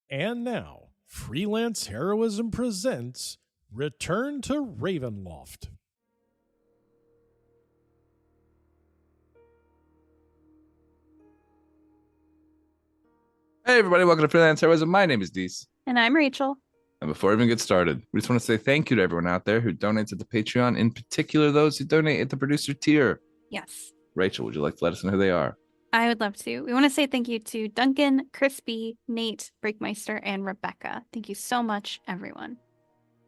And now, Freelance Heroism presents Return to Ravenloft. Hey everybody, welcome to Freelance Heroism. My name is Dees. And I'm Rachel. And before we even get started, we just want to say thank you to everyone out there who donates at the Patreon, in particular those who donate at the producer tier. Yes. Rachel, would you like to let us know who they are? I would love to. We want to say thank you to Duncan, Crispy, Nate, Breakmeister, and Rebecca. Thank you so much, everyone.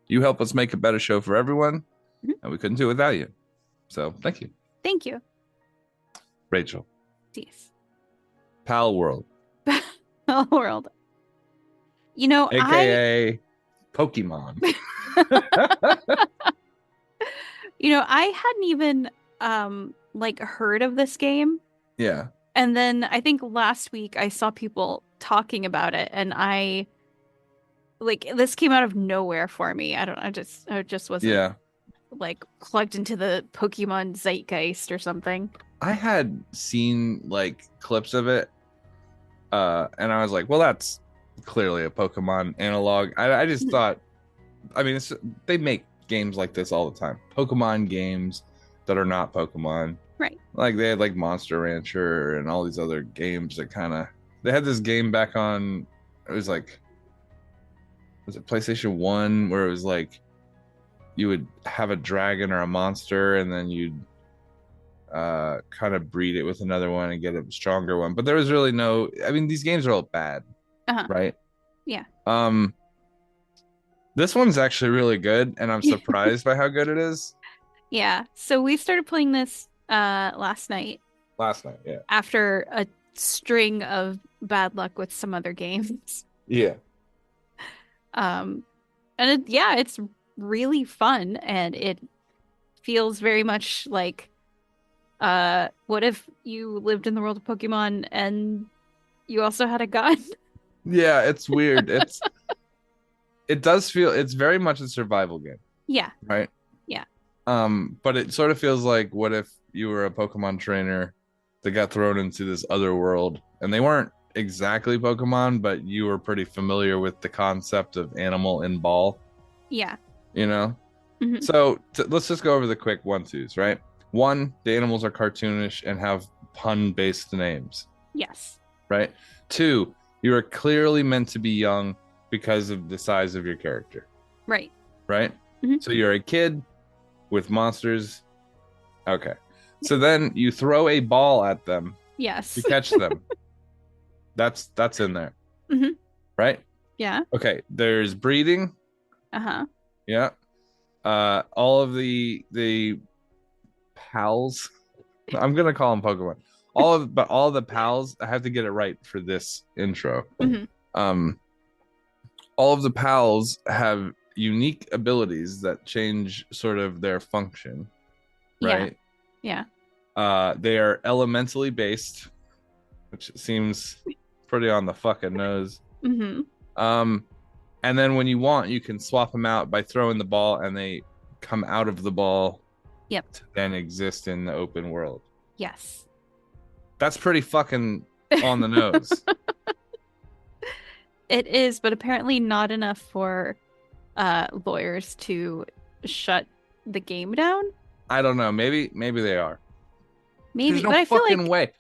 You help us make a better show for everyone, and we couldn't do it without you. So thank you. Thank you. Rachel. Dees. Pal World. Pal World. You know, AKA Pokemon. You know, I hadn't even heard of this game. Yeah. And then I think last week I saw people talking about it, and this came out of nowhere for me. I just wasn't plugged into the Pokemon zeitgeist or something. I had seen clips of it, and I was like, well, that's clearly a Pokemon analog. I just thought, I mean, they make games like this all the time. Pokemon games that are not Pokemon. Right. Like they had Monster Rancher and all these other games that they had this game back on, was it PlayStation 1 where it was you would have a dragon or a monster and then you'd kind of breed it with another one and get a stronger one. But there was really these games are all bad. Right? Yeah. This one's actually really good, and I'm surprised by how good it is. Yeah. So we started playing this last night. Yeah. After a string of bad luck with some other games. Yeah. And it's really fun, and it feels very much like what if you lived in the world of Pokemon and you also had a gun? Yeah, it's weird. It does feel, it's very much a survival game. Yeah. Right? Yeah. But it sort of feels like what if you were a Pokemon trainer that got thrown into this other world, and they weren't exactly Pokemon, but you were pretty familiar with the concept of animal in ball. Yeah. You know? Mm-hmm. So let's just go over the quick 1-2s, right? 1, the animals are cartoonish and have pun-based names. Yes. Right? 2, you are clearly meant to be young because of the size of your character. Right. Right? Mm-hmm. So you're a kid with monsters. Okay. So then you throw a ball at them. Yes. To catch them. That's in there. Mm-hmm. Right? Yeah. Okay. There's breeding. Uh-huh. Yeah. All of the pals. I'm gonna call them Pokemon. All the pals, I have to get it right for this intro. Mm-hmm. All of the pals have unique abilities that change sort of their function. Right? Yeah. They are elementally based, which seems pretty on the fucking nose. Mm-hmm. And then when you want, you can swap them out by throwing the ball, and they come out of the ball. Yep. To then exist in the open world. Yes. That's pretty fucking on the nose. It is, but apparently not enough for lawyers to shut the game down. I don't know. Maybe they are. Maybe. There's no but I feel fucking like, way.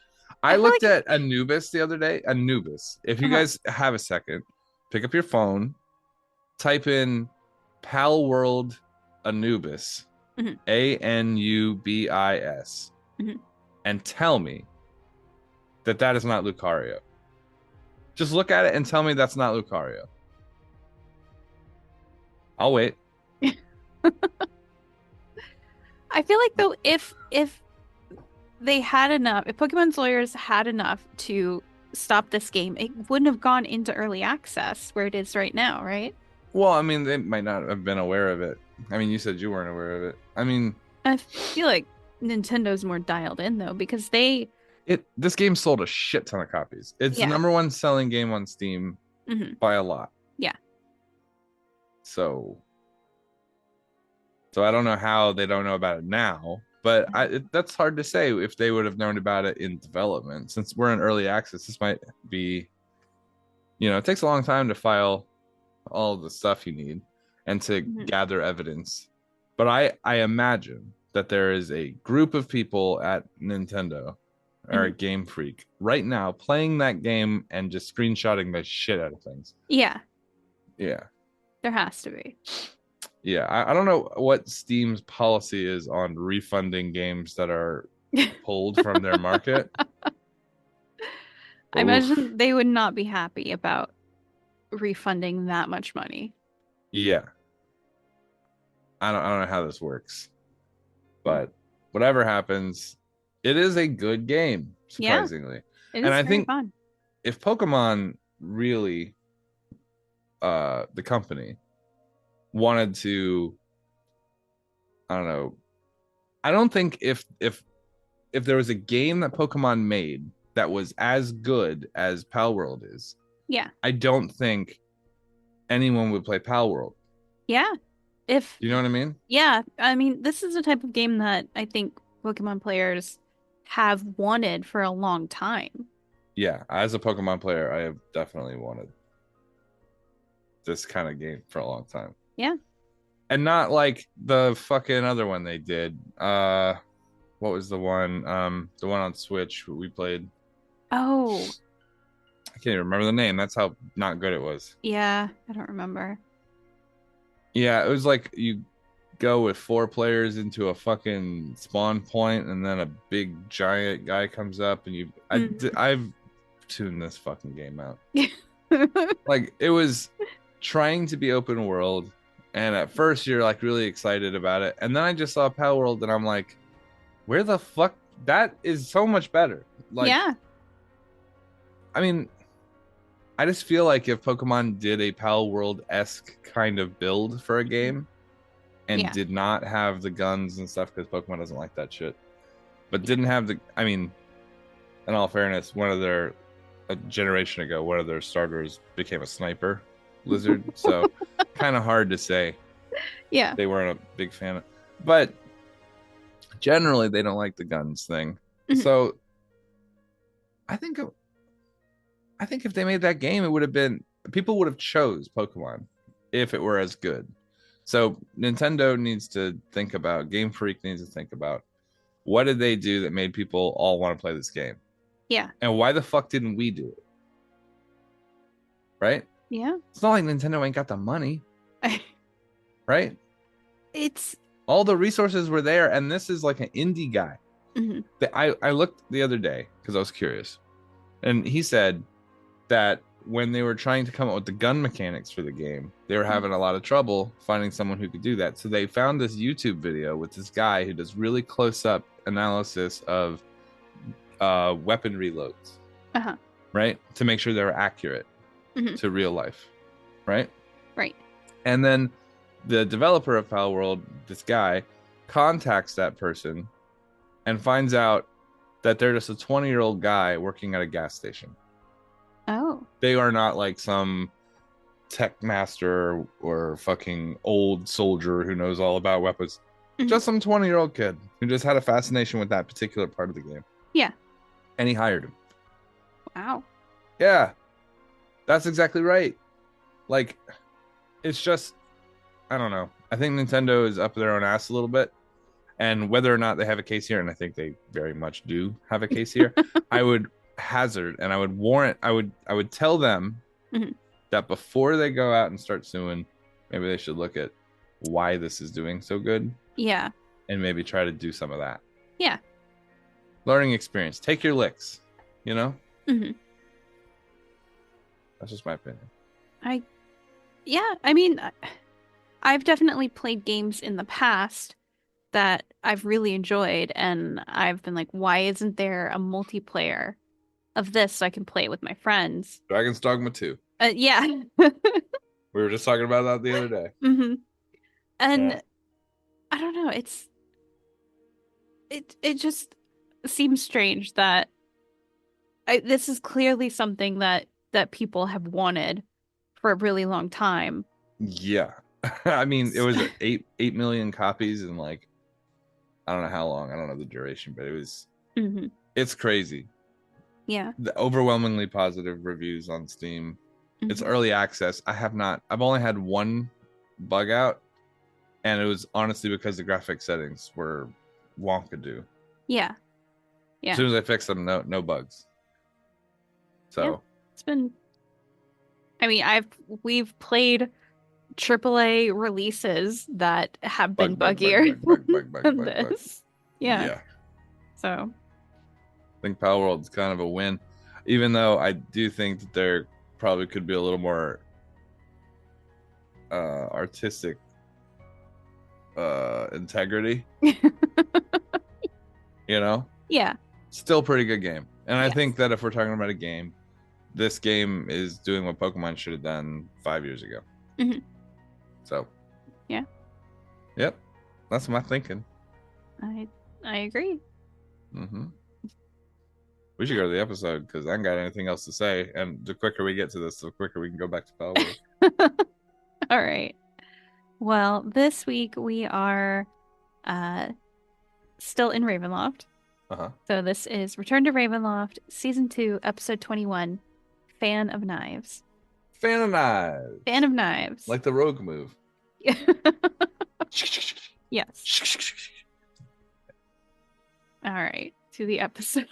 I looked at Anubis the other day. Anubis. If you guys have a second, pick up your phone, type in Pal World Anubis, mm-hmm. Anubis, mm-hmm. and tell me that is not Lucario. Just look at it and tell me that's not Lucario. I'll wait. I feel like, though, if they had enough, if Pokemon's lawyers had enough to stop this game, it wouldn't have gone into early access where it is right now, right? Well, I mean, they might not have been aware of it. I mean, you said you weren't aware of it. I mean, I feel like Nintendo's more dialed in, though, because this game sold a shit ton of copies. It's the number 1 selling game on Steam by a lot. Yeah. So I don't know how they don't know about it now, but that's hard to say if they would have known about it in development. Since we're in early access, this might be You know, it takes a long time to file all the stuff you need and to Mhm. gather evidence. But I imagine that there is a group of people at Nintendo or at Game Freak right now playing that game and just screenshotting the shit out of things. Yeah, Yeah. there has to be. Yeah. I don't know what Steam's policy is on refunding games that are pulled from their market. I Oof. imagine they would not be happy about refunding that much money. Yeah. I don't know how this works. But whatever happens, it is a good game, surprisingly. It And is I very think fun. if Pokemon really the company wanted to, I don't know, I don't think if there was a game that Pokemon made that was as good as Pal World is, Yeah. I don't think anyone would play Pal World. Yeah. If You know what I mean? Yeah, I mean, this is a type of game that I think Pokemon players have wanted for a long time. Yeah, as a Pokemon player, I have definitely wanted this kind of game for a long time. Yeah. And not like the fucking other one they did. What was the one? The one on Switch we played. Oh, I can't even remember the name. That's how not good it was. yeah, I don't remember. Yeah, it was like you go with 4 players into a fucking spawn point, and then a big giant guy comes up, and I've tuned this fucking game out. Like, it was trying to be open world, and at first you're like really excited about it, and then I just saw Pal World, and I'm like, where the fuck? That is so much better. Like, Yeah. I mean, I just feel like if Pokemon did a Pal World-esque kind of build for a game and Yeah. did not have the guns and stuff, because Pokemon doesn't like that shit, but didn't have the, I mean, in all fairness, a generation ago, one of their starters became a sniper lizard, so kind of hard to say Yeah. they weren't a big fan of, but generally they don't like the guns thing. Mhm. So I think if they made that game, it would have been, people would have chose Pokemon if it were as good. So Nintendo needs to think about, Game Freak needs to think about, what did they do that made people all want to play this game? Yeah. And why the fuck didn't we do it? Right? Yeah. It's not like Nintendo ain't got the money, right? It's All the resources were there, and this is like an indie guy. Mhm. I looked the other day because I was curious, and he said that when they were trying to come up with the gun mechanics for the game, they were having a lot of trouble finding someone who could do that. So they found this YouTube video with this guy who does really close-up analysis of weapon reloads, right? To make sure they're accurate to real life, right? Right. And then the developer of Pal World, this guy, contacts that person and finds out that they're just a 20-year-old guy working at a gas station. Oh. They are not like some tech master or fucking old soldier who knows all about weapons. Just some 20-year-old kid who just had a fascination with that particular part of the game. Yeah. And he hired him. Wow. Yeah. That's exactly right. Like, it's just, I don't know. I think Nintendo is up their own ass a little bit. And whether or not they have a case here, and I think they very much do have a case here, I would hazard and I would warrant, I would tell them that before they go out and start suing, maybe they should look at why this is doing so good. Yeah. And maybe try to do some of that. Yeah. Learning experience. Take your licks, you know? That's just my opinion. I mean, I've definitely played games in the past that I've really enjoyed, and I've been like, why isn't there a multiplayer of this so I can play it with my friends? Dragon's Dogma 2. Yeah. We were just talking about that the other day. And yeah. I don't know, it just seems strange that this is clearly something that people have wanted for a really long time. Yeah. I mean, it was 8 million copies in like, I don't know how long. I don't know the duration, but it was, it's crazy. Yeah. The overwhelmingly positive reviews on Steam. It's Mhm. early access. I've only had one bug out, and it was honestly because the graphic settings were wonkadoo. Yeah. As Yeah. soon as I fixed them, no bugs. So It's been. I mean, we've played AAA releases that have been bug, buggier than bug. this. Yeah. Yeah. So. I think Pal World's kind of a win, even though I do think that there probably could be a little more artistic integrity. You know? Yeah. Still pretty good game. And I Yes. think that if we're talking about a game, this game is doing what Pokemon should have done 5 years ago. Mhm. So. Yeah. Yep. That's my thinking. I agree. Mm-hmm. We should go to the episode because I ain't got anything else to say. And the quicker we get to this, the quicker we can go back to Pal World. All right. Well, this week we are still in Ravenloft. Uh-huh. So this is Return to Ravenloft, Season 2, Episode 21, Fan of Knives. Fan of Knives. Fan of Knives. Like the rogue move. Yes. All right. To the episode.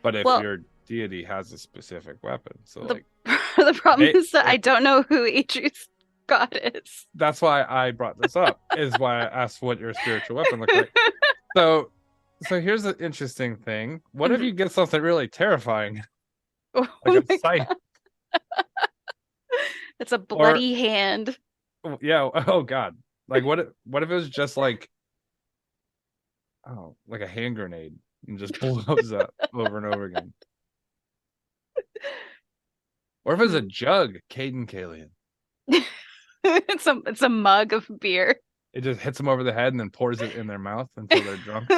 But if Well- your deity has a specific weapon, so The- like The problem Hey, is that I don't know who Adri's god is. that's why I brought this up. Is why I asked what your spiritual weapon looked like. So here's an interesting thing. What if you get something really terrifying, Oh like my a scythe? God. It's a bloody hand. Yeah. Oh God. Like what if it was just like like a hand grenade and just blows up over and over again? Or if it was a jug, Caden Kalian. It's a mug of beer. It just hits them over the head and then pours it in their mouth until they're drunk.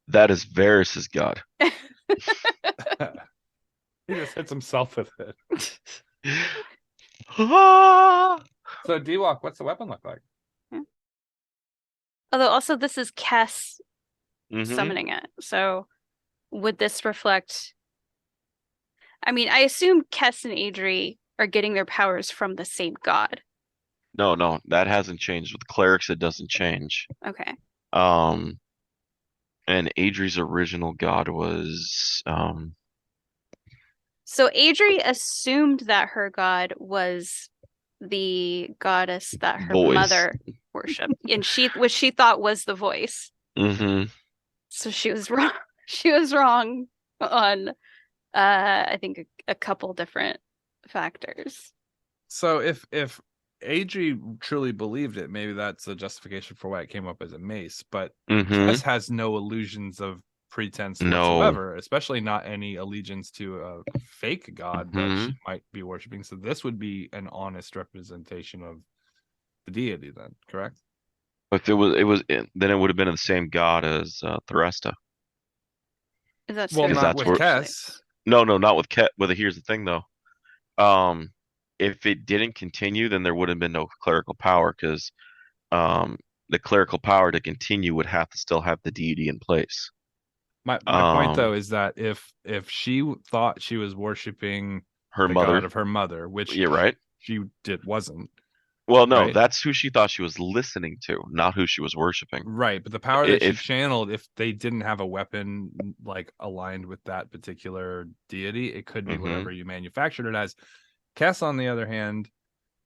That is Varys's god. He just hits himself with it. Ah! So D-Walk, what's the weapon look like? Although also this is Kess Mhm. summoning it. So would this reflect? I mean, I assume Kess and Adri are getting their powers from the same god. No, that hasn't changed. With clerics, it doesn't change. Okay. And Adri's original god was So Adri assumed that her god was the goddess that her Voice. mother worshipped, and she thought was the voice. mhm. So she was wrong. She was wrong on I think a couple different factors. So if Adri truly believed it, maybe that's a justification for why it came up as a mace. But Mhm. Kess has no illusions of pretense No. whatsoever, especially not any allegiance to a fake god that she Mhm. might be worshiping. So this would be an honest representation of the deity, then, correct? If then it would have been the same god as Thresta. Is that Well, true? not that's with where- Kess. No, not with Ket. Well, here's the thing though. If it didn't continue, then there would have been no clerical power because the clerical power to continue would have to still have the deity in place. My point though is that if she thought she was worshiping Her the mother. god of her mother, which You're right. she wasn't, Well, no, right? that's who she thought she was listening to, not who she was worshiping. right? But the power that If- she channeled, if they didn't have a weapon like aligned with that particular deity, it could be Mhm. whatever you manufactured it as. Kess, on the other hand,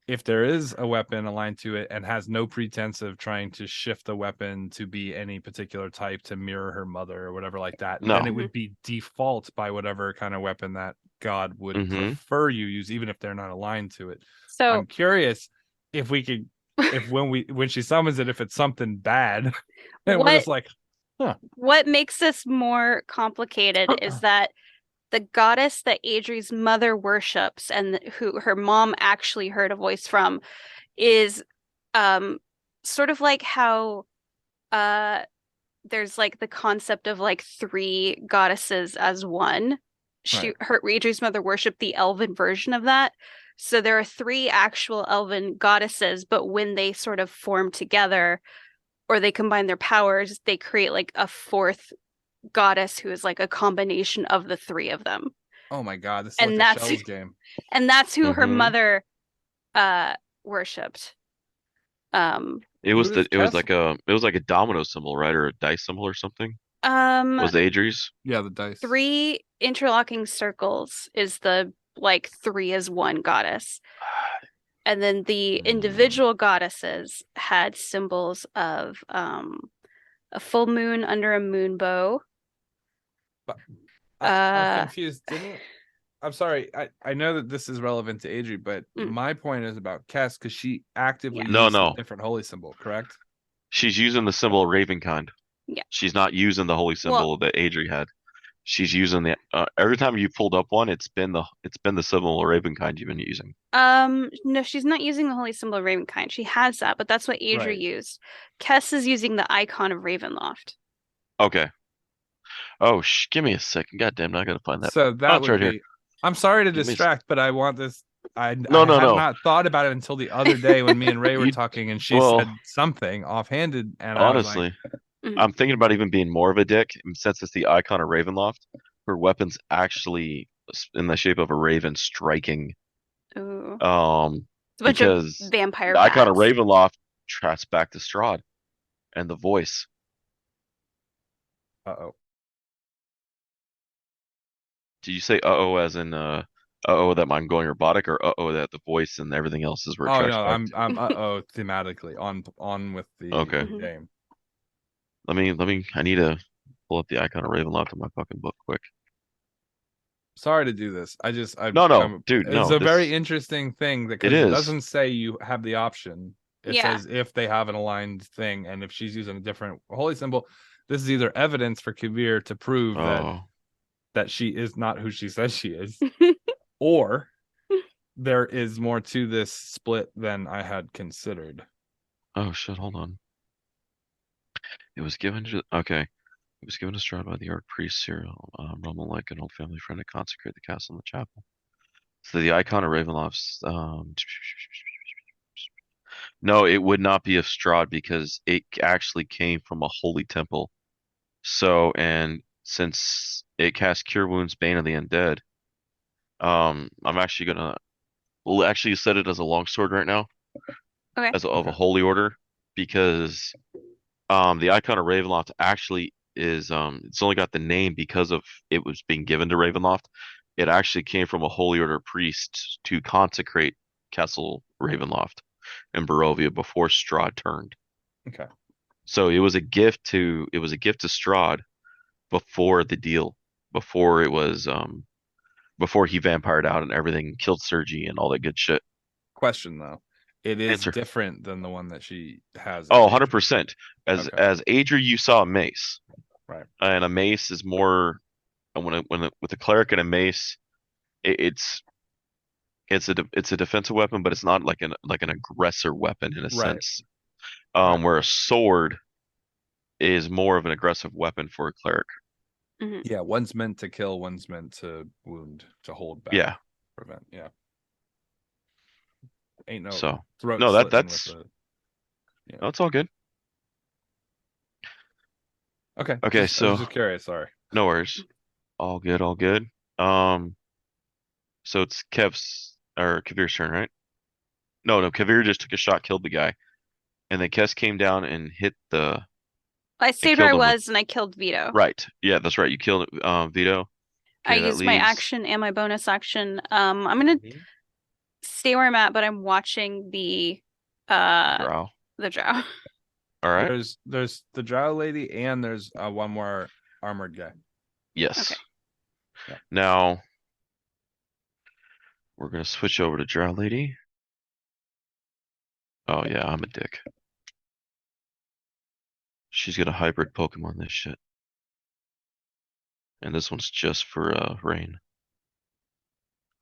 if there is a weapon aligned to it and has no pretense of trying to shift the weapon to be any particular type to mirror her mother or whatever like that, No. then it would be default by whatever kind of weapon that god would Mhm. prefer you use, even if they're not aligned to it. So I'm curious if we could, if when she summons it, if it's something bad, and we're just like, what makes this more complicated is that the goddess that Adri's mother worships and who her mom actually heard a voice from is sort of like how there's like the concept of like three goddesses as one. Adri's mother worshipped the elven version of that. So there are three actual elven goddesses, but when they sort of form together, or they combine their powers, they create like a fourth goddess who is like a combination of the three of them. Oh my god, this is And like a that's Shells game. and that's who her Mhm. mother worshipped. It was Who does like a domino symbol, right, or a dice symbol or something. Um Was the Adries? Yeah, the dice. 3 interlocking circles is the like 3 as one goddess. And then the individual goddesses had symbols of a full moon under a moon bow. I'm confused. I'm sorry. I know that this is relevant to Adri, but my point is about Kess because she actively Yeah. used No. a different holy symbol, correct? She's using the symbol of Ravenkind. Yeah. She's not using the holy symbol that Adri had. She's using the every time you pulled up one, it's been the symbol of Ravenkind you've been using. No, she's not using the holy symbol of Ravenkind. She has that, but that's what Adri Right. used. Kess is using the icon of Ravenloft. Okay. Oh, give me a second. God damn it, I gotta find that. So that it's would right be. here. I'm sorry to Give me a distract, but I want this. I had No. not thought about it until the other day when me and Ray were You- talking, and she well, said something offhanded, and I was like, Honestly, Mhm. I'm thinking about even being more of a dick since it's the icon of Ravenloft. Her weapon's actually in the shape of a raven striking. Ooh. It's Um, a bunch because of vampire the icon of bats. Ravenloft tracks back to Strahd and the voice. "Uh-oh." Did you say uh-oh as in uh-oh that I'm going robotic, or uh-oh that the voice and everything else is where it Oh tracks no, back I'm uh-oh thematically on with the Okay. Mhm. game. I need to pull up the icon of Ravenloft in my fucking book quick. Sorry to do this. No, dude, It's no, a very this- interesting thing because It it is. doesn't say you have the option. It Yeah. says if they have an aligned thing, and if she's using a different holy symbol, this is either evidence for Kaeviir to prove Oh, that she is not who she says she is, or there is more to this split than I had considered. oh shit, hold on. It was given to It was given to Strahd by the Archpriest Cyril, Roman like an old family friend to consecrate the castle and the chapel. So the icon of Ravenloft's no, it would not be of Strahd because it actually came from a holy temple. So, and since it casts Cure Wounds, Bane of the Undead, I'm actually gonna we'll actually set it as a longsword right now, Okay. as of a holy order, because the icon of Ravenloft actually is it's only got the name because of it was being given to Ravenloft. It actually came from a holy order priest to consecrate Castle Ravenloft in Barovia before Strahd turned. Okay. So it was a gift to Strahd before the deal, before it was before he vampired out and everything, killed Sergi and all that good shit. Question though, it is Answer. different than the one that she has. Oh, as Adri. 100%. As Okay. as Adri, you saw a mace. Right. And a mace is more with a cleric and a mace, it's a defensive weapon, but it's not like an aggressor weapon in a Right. sense. Right. Where a sword is more of an aggressive weapon for a cleric. Mhm. Yeah, one's meant to kill, one's meant to wound, to hold back. Yeah. Prevent. Yeah. Ain't no So throat no, slitting that's with the. Yeah. no, it's all good. Okay. Okay, I was so just curious. Sorry. no worries. All good, all good. So it's Kaevir's turn, right? No, Kaeviir just took a shot, killed the guy, and then Kess came down and hit the. I stayed where I killed him with- was and I killed Vito. Right. Yeah, that's right. You killed Vito. I Okay, that used my leaves- action and my bonus action. I'm gonna stay where I'm at, but I'm watching the Drow. drow. All right. There's the drow lady and there's one more armored guy. Yes. Okay. Yeah. Now we're gonna switch over to Drow Lady. Oh yeah, I'm a dick. She's got a hybrid Pokemon this shit. And this one's just for rain.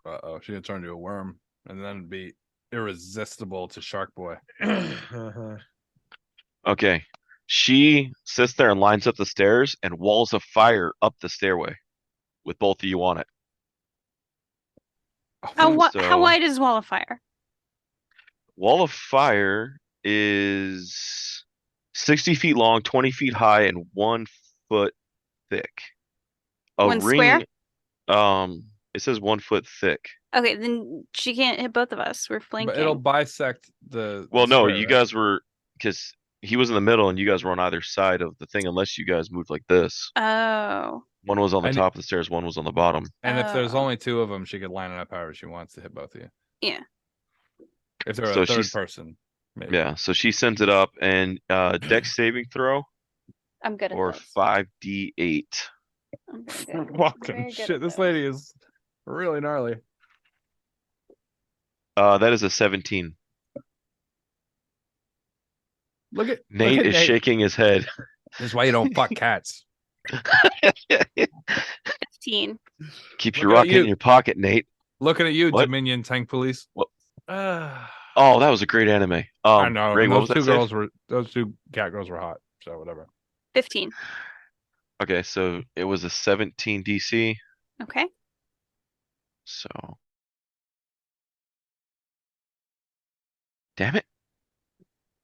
Uh-oh, she gonna turn into a worm and then be irresistible to Shark Boy. Okay. She sits there and lines up the stairs and walls of fire up the stairway with both of you on it. How So- wide is Wall of Fire? Wall of Fire is 60 feet long, 20 feet high, and 1 foot thick. A One square? ring. It says 1 foot thick. Okay, then she can't hit both of us. We're But it'll flanking. bisect the Well, no, square, you right? guys were because he was in the middle, and you guys were on either side of the thing, unless you guys moved like this. Oh. One was on the And- top of the stairs, one was on the bottom. And if there's Oh. only two of them, she could line it up however she wants to hit both of you. Yeah. If they're So a third she's- person, maybe. Yeah, so she sends it up, and dex saving throw I'm good at or this. 5d8. I'm very good. Very Fucking good shit, at this this. lady is really gnarly. That is a 17. Look at Nate is shaking his head. This is why you don't fuck cats. 15. Keep Look your at rocket you. in your pocket, Nate. Looking at you, What? Dominion Tank Police. What? I Oh, that was a great anime. know. Ray, and what was those that save? those two cat girls were hot. So whatever. 15. Okay, so it was a 17 DC. Okay. So, damn it.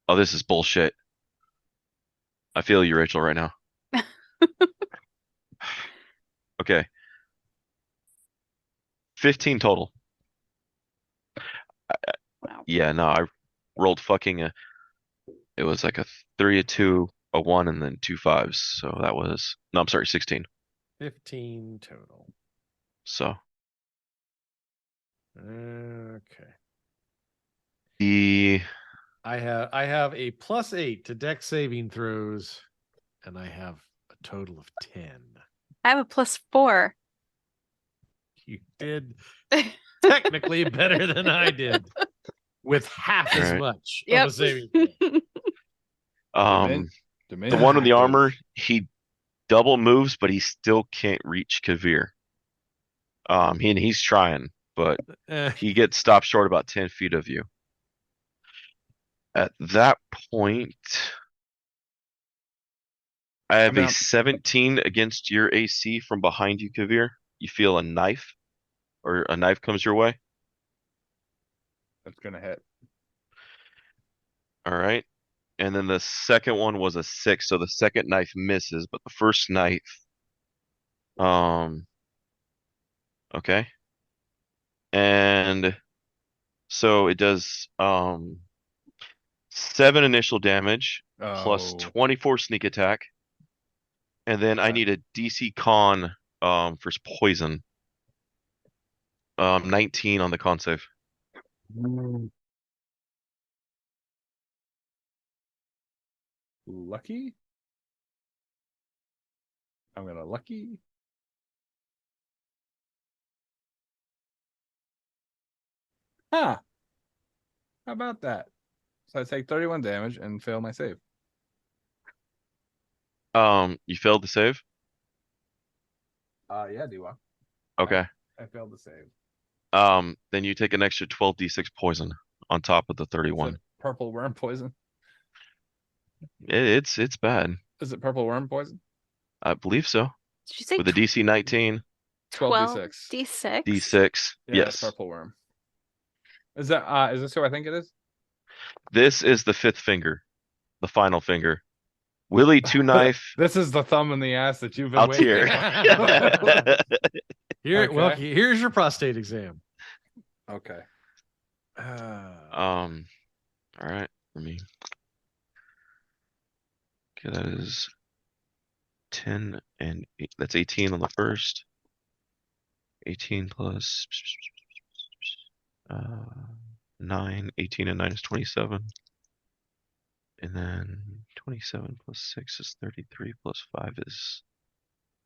Oh, this is bullshit. I feel you, Rachel, right now. Okay. 15 total. Wow. Yeah, no, I rolled it was like a 3, a 2, a 1, and then 2 5s. So that was, no, I'm sorry, 16. 15 total. So Okay. the, I have a +8 to dex saving throws, and I have a total of 10. I have a +4. You did technically better than I did, with half as Alright. much Yep. of a saving throw. the Dominion one with the Tank armor, Police. he double moves, but he still can't reach Kaeviir. He's trying, but Eh, he gets stopped short about 10 feet of you. At that point, I have mean, a 17 against your AC from behind you, Kaeviir. You feel a knife, or a knife comes your way. That's gonna hit. All right. And then the second one was a 6, so the second knife misses, but the first knife, okay. And so it does 7 initial damage plus Oh. 24 sneak attack. And then I Okay. need a DC con for poison. 19 on the con save. Lucky? I'm gonna lucky. Huh. How about that? So I take 31 damage and fail my save. You failed to save? Yeah, D1. Okay. I failed the save. Then you take an extra 12d6 poison on top of the Is 31. it purple worm poison? It's bad. Is it purple worm poison? I believe so. Did you say With a DC 19, 12d6. D6? D6. Yeah, it's Yes. purple worm. Is that is this who I think it is? This is the 5th finger, the final finger. Willie two knife This is the thumb in the ass that you've been out waiting here. for. Well, Okay. here's your prostate exam. Okay. All right. Let me. Okay, that is 10 and 8. That's 18 on the first. 18 plus 9. 18 and 9 is 27. And then 27 plus 6 is 33 plus 5 is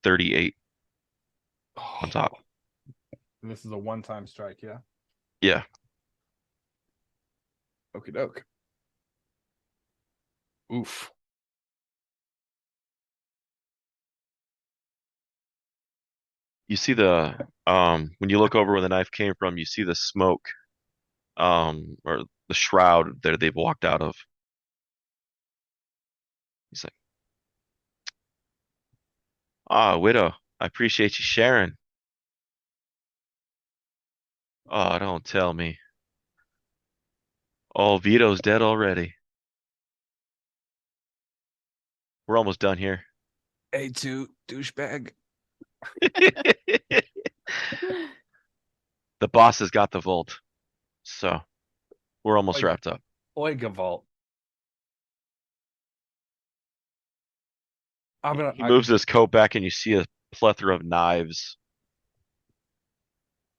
38 on top. And this is a one-time strike, yeah? Yeah. Okie doke. Oof. You see the when you look over where the knife came from, you see the smoke or the shroud that they've walked out of. He's like, "Ah, widow, I appreciate you sharing." Oh, don't tell me. Oh, Vito's dead already. We're almost done here. A2 douchebag. The boss has got the vault. So we're almost Like- wrapped up. Oiga vault. He moves his coat back and you see a plethora of knives.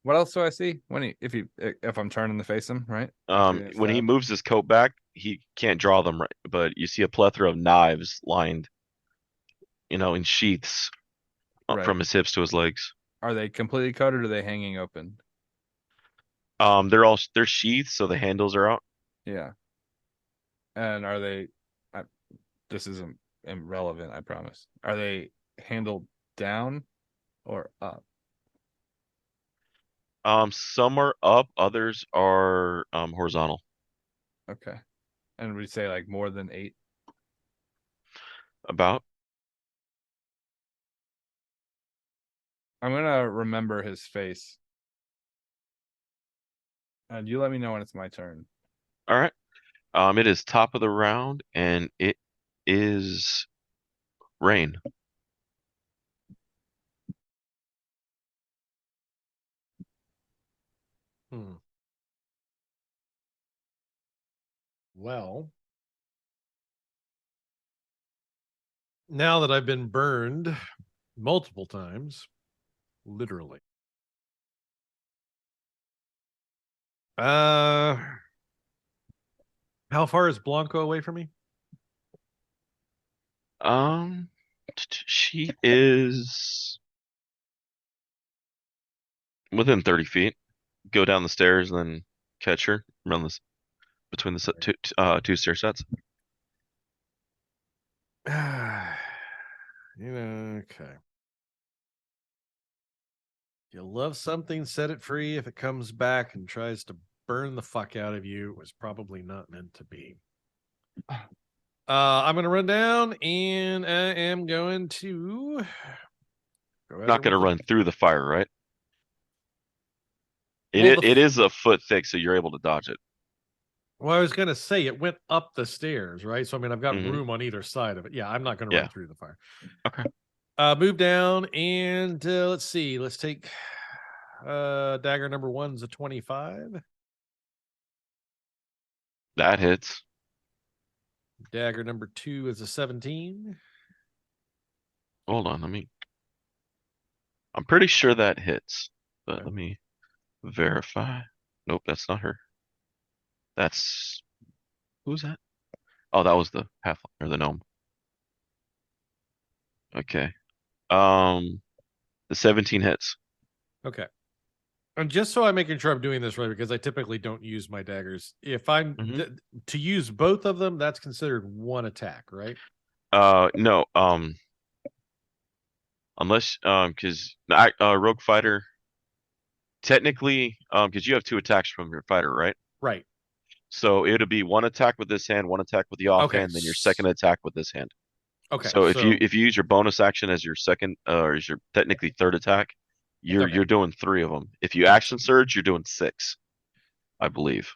What else do I see when if I'm turning to face him, right? After getting When he stabbed? moves his coat back, he can't draw them right, but you see a plethora of knives lined, in sheaths Right. from his hips to his legs. Are they completely cut or are they hanging open? They're sheaths, so the handles are out. Yeah. And are they? This isn't irrelevant, I promise. Are they handled down or up? Some are up, others are horizontal. Okay. And we say like more than 8. About. I'm gonna remember his face. And you let me know when it's my turn. All right. It is top of the round, and it is rain. Well, now that I've been burned multiple times, literally. How far is Blanco away from me? She is within 30 feet. Go down the stairs and then catch her around this between the two stair sets. Okay. You love something, set it free. If it comes back and tries to burn the fuck out of you, it was probably not meant to be. I'm gonna run down and I am going to go at Not her gonna with run through the fire, right? Well, It is a foot thick, so you're able to dodge it. Well, I was gonna say it went up the stairs, right? So I mean, I've got Mhm. room on either side of it. Yeah, I'm not gonna Yeah. run through the fire. Okay. Move down and let's see. Let's take dagger number 1's a 25. That hits. Dagger number 2 is a 17. Hold on, I'm pretty sure that hits, but Okay. let me verify. Nope, that's not her. Who's that? Oh, that was the half or the gnome. Okay. The 17 hits. Okay. And just so I'm making sure I'm doing this right, because I typically don't use my daggers. If I'm Mhm. to use both of them, that's considered one attack, right? No, unless because rogue fighter technically because you have 2 attacks from your fighter, right? Right. So it'll be 1 attack with this hand, 1 attack with the offhand, then your second attack with this hand. Okay. So if you use your bonus action as your second or as your technically third attack, you're doing 3 of them. If you action surge, you're doing 6, I believe.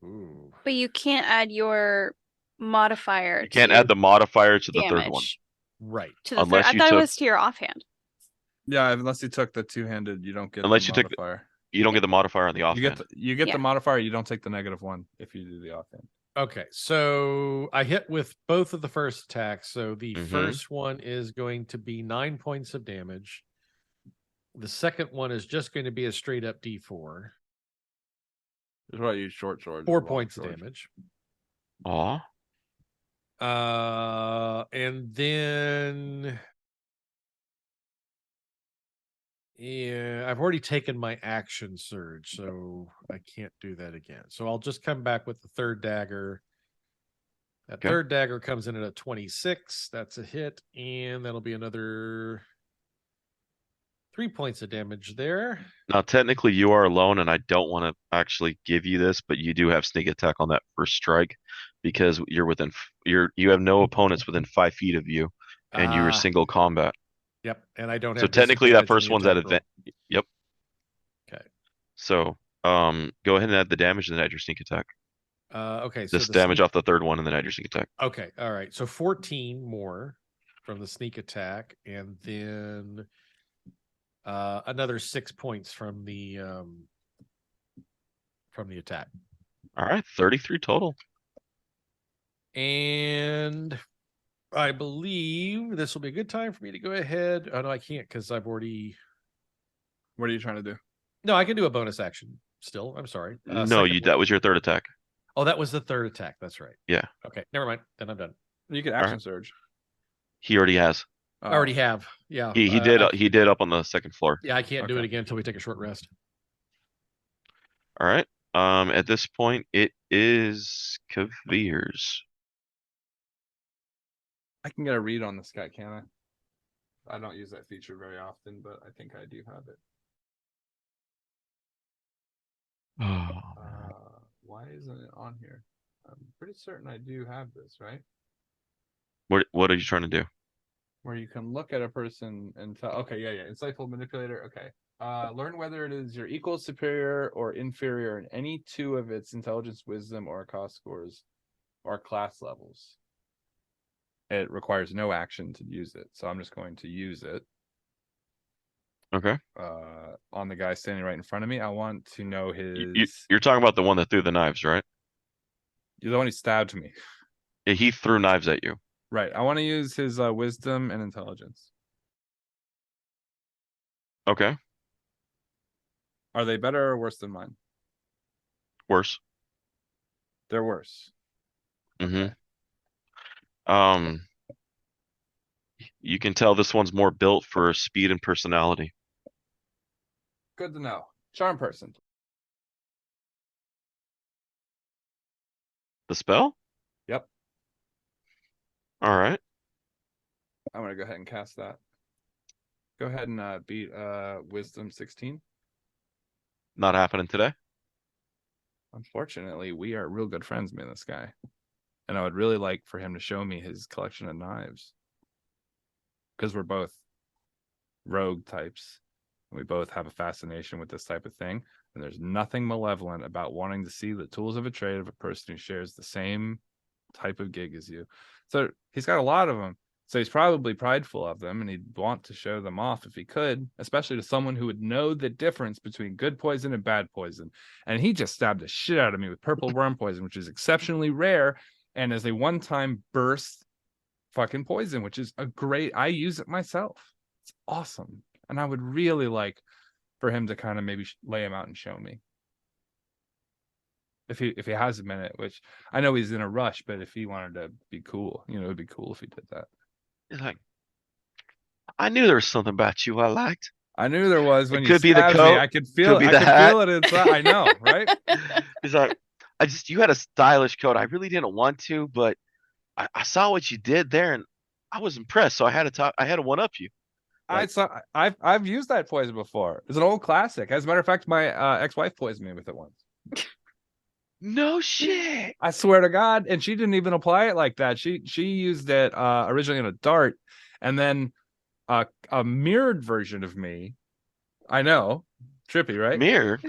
Ooh. But you can't add your modifier. You can't add the modifier to the third one. damage Right. to the third. Unless I you thought it took- was to your offhand. Yeah, unless you took the 2-handed, you don't get Unless the you took modifier. You don't get the modifier on the offhand. You get Yeah. the modifier, you don't take the -1 if you do the offhand. Okay, so I hit with both of the first attacks. So the Mhm. first one is going to be 9 points of damage. The second one is just going to be a straight up D4. That's why I use short swords. 4 long points of swords. damage. Aw. And then yeah, I've already taken my action surge, so I can't do that again. So I'll just come back with the third dagger. That Okay. third dagger comes in at a 26. That's a hit, and that'll be another 3 points of damage there. Now technically you are alone, and I don't want to actually give you this, but you do have sneak attack on that first strike because you have no opponents within 5 feet of you, and you're Ah, single combat. Yep, and I don't have So technically that disadvantage on first the one's at attack roll. advantage. Yep. Okay. So go ahead and add the damage and then add your sneak attack. Okay, so This damage off the third one and then add your sneak attack. Okay, all right. So 14 more. from the sneak attack, and then another 6 points from the attack. All right, 33 total. And I believe this will be a good time for me to go ahead. Oh no, I can't because I've already. What are you trying to do? No, I can do a bonus action still. I'm sorry. No, Second that was your third attack. Oh, that was the third attack. That's right. Yeah. Okay, never mind. Then I'm done. You can All action right. surge. He already has. I already have. Yeah. He did. He did up on the second floor. Yeah, I can't do it Okay. again until we take a short rest. All right. At this point, it is Kaeviir's. I can get a read on this guy, can I? I don't use that feature very often, but I think I do have it. Why isn't it on here? I'm pretty certain I do have this, right? What are you trying to do? Where you can look at a person and tell. Okay, yeah. Insightful manipulator. Okay. Learn whether it is your equal, superior, or inferior in any two of its intelligence, wisdom, or cost scores, or class levels. It requires no action to use it, so I'm just going to use it. Okay. On the guy standing right in front of me, I want to know his. You're talking about the one that threw the knives, right? You're the one who stabbed me. Yeah, he threw knives at you. Right. I want to use his wisdom and intelligence. Okay. Are they better or worse than mine? Worse. They're worse. Mm-hmm. You can tell this one's more built for speed and personality. Good to know. Charm person. The spell? Yep. All right. I'm gonna go ahead and cast that. Go ahead and beat wisdom 16. Not happening today. Unfortunately, we are real good friends, me and this guy. And I would really like for him to show me his collection of knives. Because we're both rogue types. And we both have a fascination with this type of thing. And there's nothing malevolent about wanting to see the tools of a trade of a person who shares the same type of gig as you. So he's got a lot of them. So he's probably prideful of them, and he'd want to show them off if he could, especially to someone who would know the difference between good poison and bad poison. And he just stabbed the shit out of me with purple worm poison, which is exceptionally rare, and is a one-time burst fucking poison, which is a great. I use it myself. It's awesome, and I would really like for him to kind of maybe lay him out and show me. If he has a minute, which I know he's in a rush, but if he wanted to be cool, it'd be cool if he did that. He's like, I knew there was something about you I liked. I knew there was when It you could be the stabbed me. coat, I could feel could be it. the I could hat. feel it inside. I know, right? He's like, you had a stylish coat. I really didn't want to, but I saw what you did there, and I was impressed. So I had to one up you. Like, I've used that poison before. It's an old classic. As a matter of fact, my ex-wife poisoned me with it once. no shit. I swear to God, and she didn't even apply it like that. She used it originally in a dart, and then a mirrored version of me. I know, trippy, right? Mirror.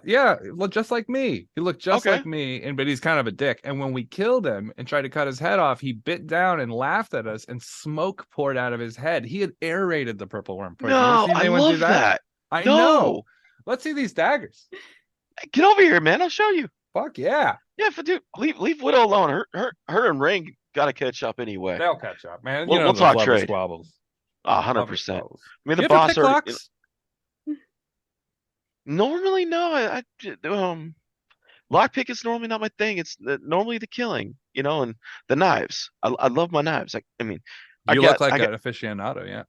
Yeah, looked just like me. He looked just Okay. like me, but he's kind of a dick. And when we killed him and tried to cut his head off, he bit down and laughed at us, and smoke poured out of his head. He had aerated the purple worm poison. You ever No, seen I anyone do love that. I No. know. Let's see these daggers. Get over here, man. I'll show you. Fuck yeah. Yeah, dude, leave Widow alone. Her and Rain gotta catch up anyway. They'll catch up, man. We'll those talk lover trade. squabbles. 100%. Lover I squabbles. mean, Do the you ever boss pick already. locks? Normally, no. Lockpick is normally not my thing. It's normally the killing, and the knives. I love my knives. I mean, You look like an aficionado, yeah.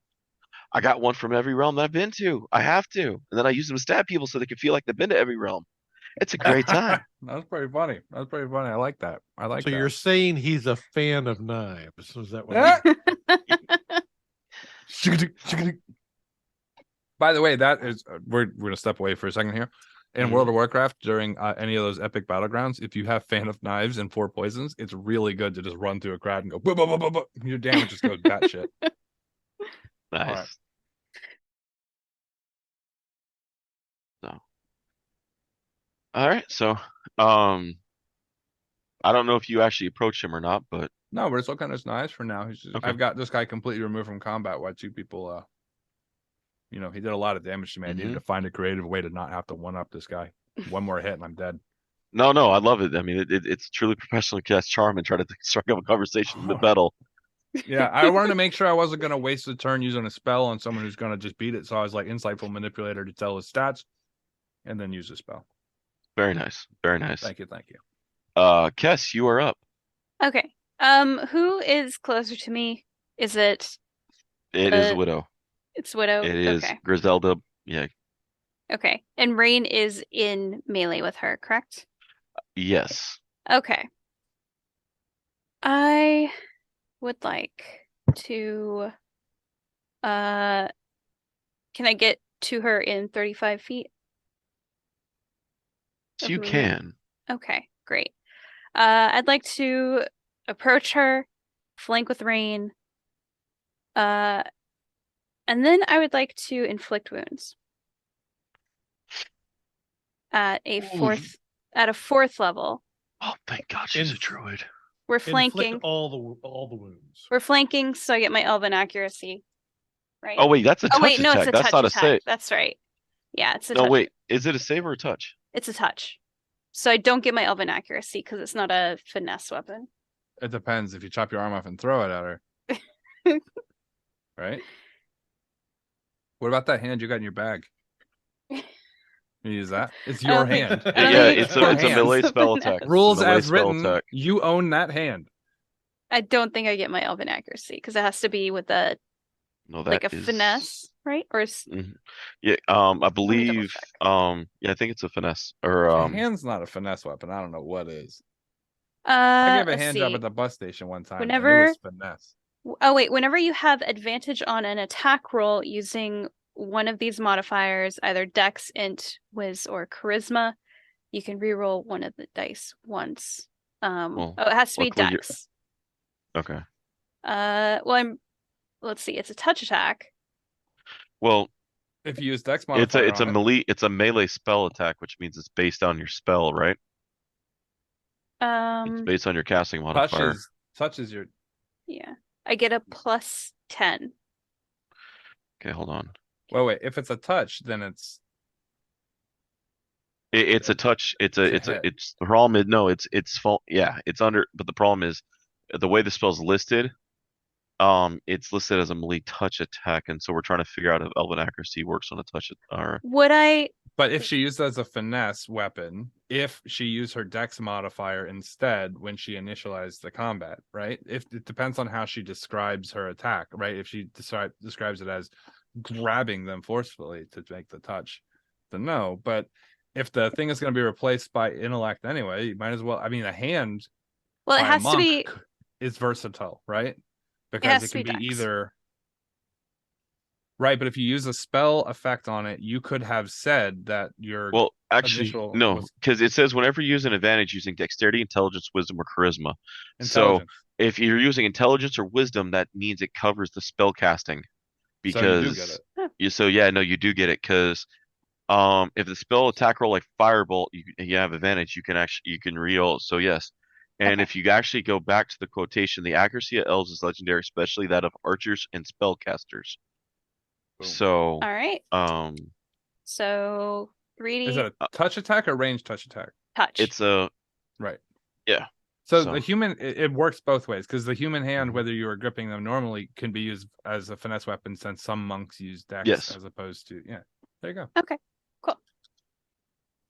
I got one from every realm that I've been to. I have to, and then I use them to stab people so they can feel like they've been to every realm. It's a great time. That's pretty funny. I like that. So you're saying he's a fan of knives? Is that what? By the way, that is we're gonna step away for a second here. In Mhm. World of Warcraft, during any of those epic battlegrounds, if you have fan of knives and 4 poisons, it's really good to just run through a crowd and go, "Buh, buh, buh, buh, buh." Your damage just goes batshit. Nice. right. All right. So, I don't know if you actually approach him or not, but No, but it's looking as nice for now. He's just, Okay. I've got this guy completely removed from combat. While 2 people, he did a lot of damage to me. I needed to find a creative way to not have to one up this guy. One more hit and I'm dead. No, I love it. I mean, it's truly professional cast charm and try to strike up a conversation in the battle. Yeah, I wanted to make sure I wasn't going to waste a turn using a spell on someone who's going to just beat it. So I was like Insightful Manipulator to tell his stats and then use a spell. Very nice. Very nice. Thank you. Kess, you are up. Okay. Who is closer to me? Is it? It is Widow. It's Widow. It is Okay. Griselda. Yeah. Okay. And Rain is in melee with her, correct? Yes. Okay. I would like to can I get to her in 35 feet? You can. Okay, great. I'd like to approach her, flank with Rain, and then I would like to inflict wounds at a fourth level. Oh, thank God she's a druid. We're Inflict flanking. all the wounds. We're flanking, so I get my elven accuracy. Right. Oh wait, that's a touch wait, no, attack. it's a That's touch not a attack. save. That's right. Yeah, it's a No, touch. wait. Is it a save or a touch? It's a touch. So I don't get my elven accuracy because it's not a finesse weapon. It depends if you chop your arm off and throw it at her. Right? What about that hand you got in your bag? You use that? It's your hand. Yeah, it's your a hand. melee spell attack. Rules It's a melee as spell written. attack. You own that hand. I don't think I get my elven accuracy because it has to be with a No, like that a is finesse, right? Or Yeah, I believe check. yeah, I think it's a finesse or A hand's not a finesse weapon. I don't know what is. I gave a let's hand job see. at the bus station one time. Whenever- and it was finesse. Oh wait, whenever you have advantage on an attack roll using one of these modifiers, either Dex, Int, Wiz, or Charisma, you can reroll one of the dice once. Well, it has to be luckily you're- Dex. Okay. Let's see, it's a touch attack. Well, If you use Dex modifier, it's a melee spell attack, which means it's based on your spell, right? It's based on your casting modifier. touches your. Yeah. I get a plus 10. Okay, hold on. Wait. If it's a touch, then it's. It's a touch. It's hit. the problem is no. It's fault. Yeah, it's under. But the problem is the way the spell's listed. It's listed as a melee touch attack, and so we're trying to figure out if elven accuracy works on a touch. But if she used it as a finesse weapon, if she used her Dex modifier instead when she initialized the combat, right? If it depends on how she describes her attack, right? If she describes it as grabbing them forcefully to make the touch, then no. But if the thing is going to be replaced by intellect anyway, you might as well. I mean, a hand. Well, it by a has to monk be. is versatile, right? Because has it to can be be Dex. either. Right, but if you use a spell effect on it, you could have said that your Well, actually, initial no, was because it says whenever you use an advantage using dexterity, intelligence, wisdom, or charisma. intelligence. So if you're using intelligence or wisdom, that means it covers the spell casting. So you do Because get it. you do get it. Because if the spell attack roll like firebolt, you have advantage. You can reroll. So yes, and Okay. if you actually go back to the quotation, the accuracy of elves is legendary, especially that of archers and spellcasters. Boom. So All right. So 3D Is it a touch attack or range touch attack? touch. it's a Right. yeah. So So- the human, it works both ways because the human hand, Mhm. whether you are gripping them normally, can be used as a finesse weapon since some monks use Dex Yes. as opposed to There you go. Okay. Cool.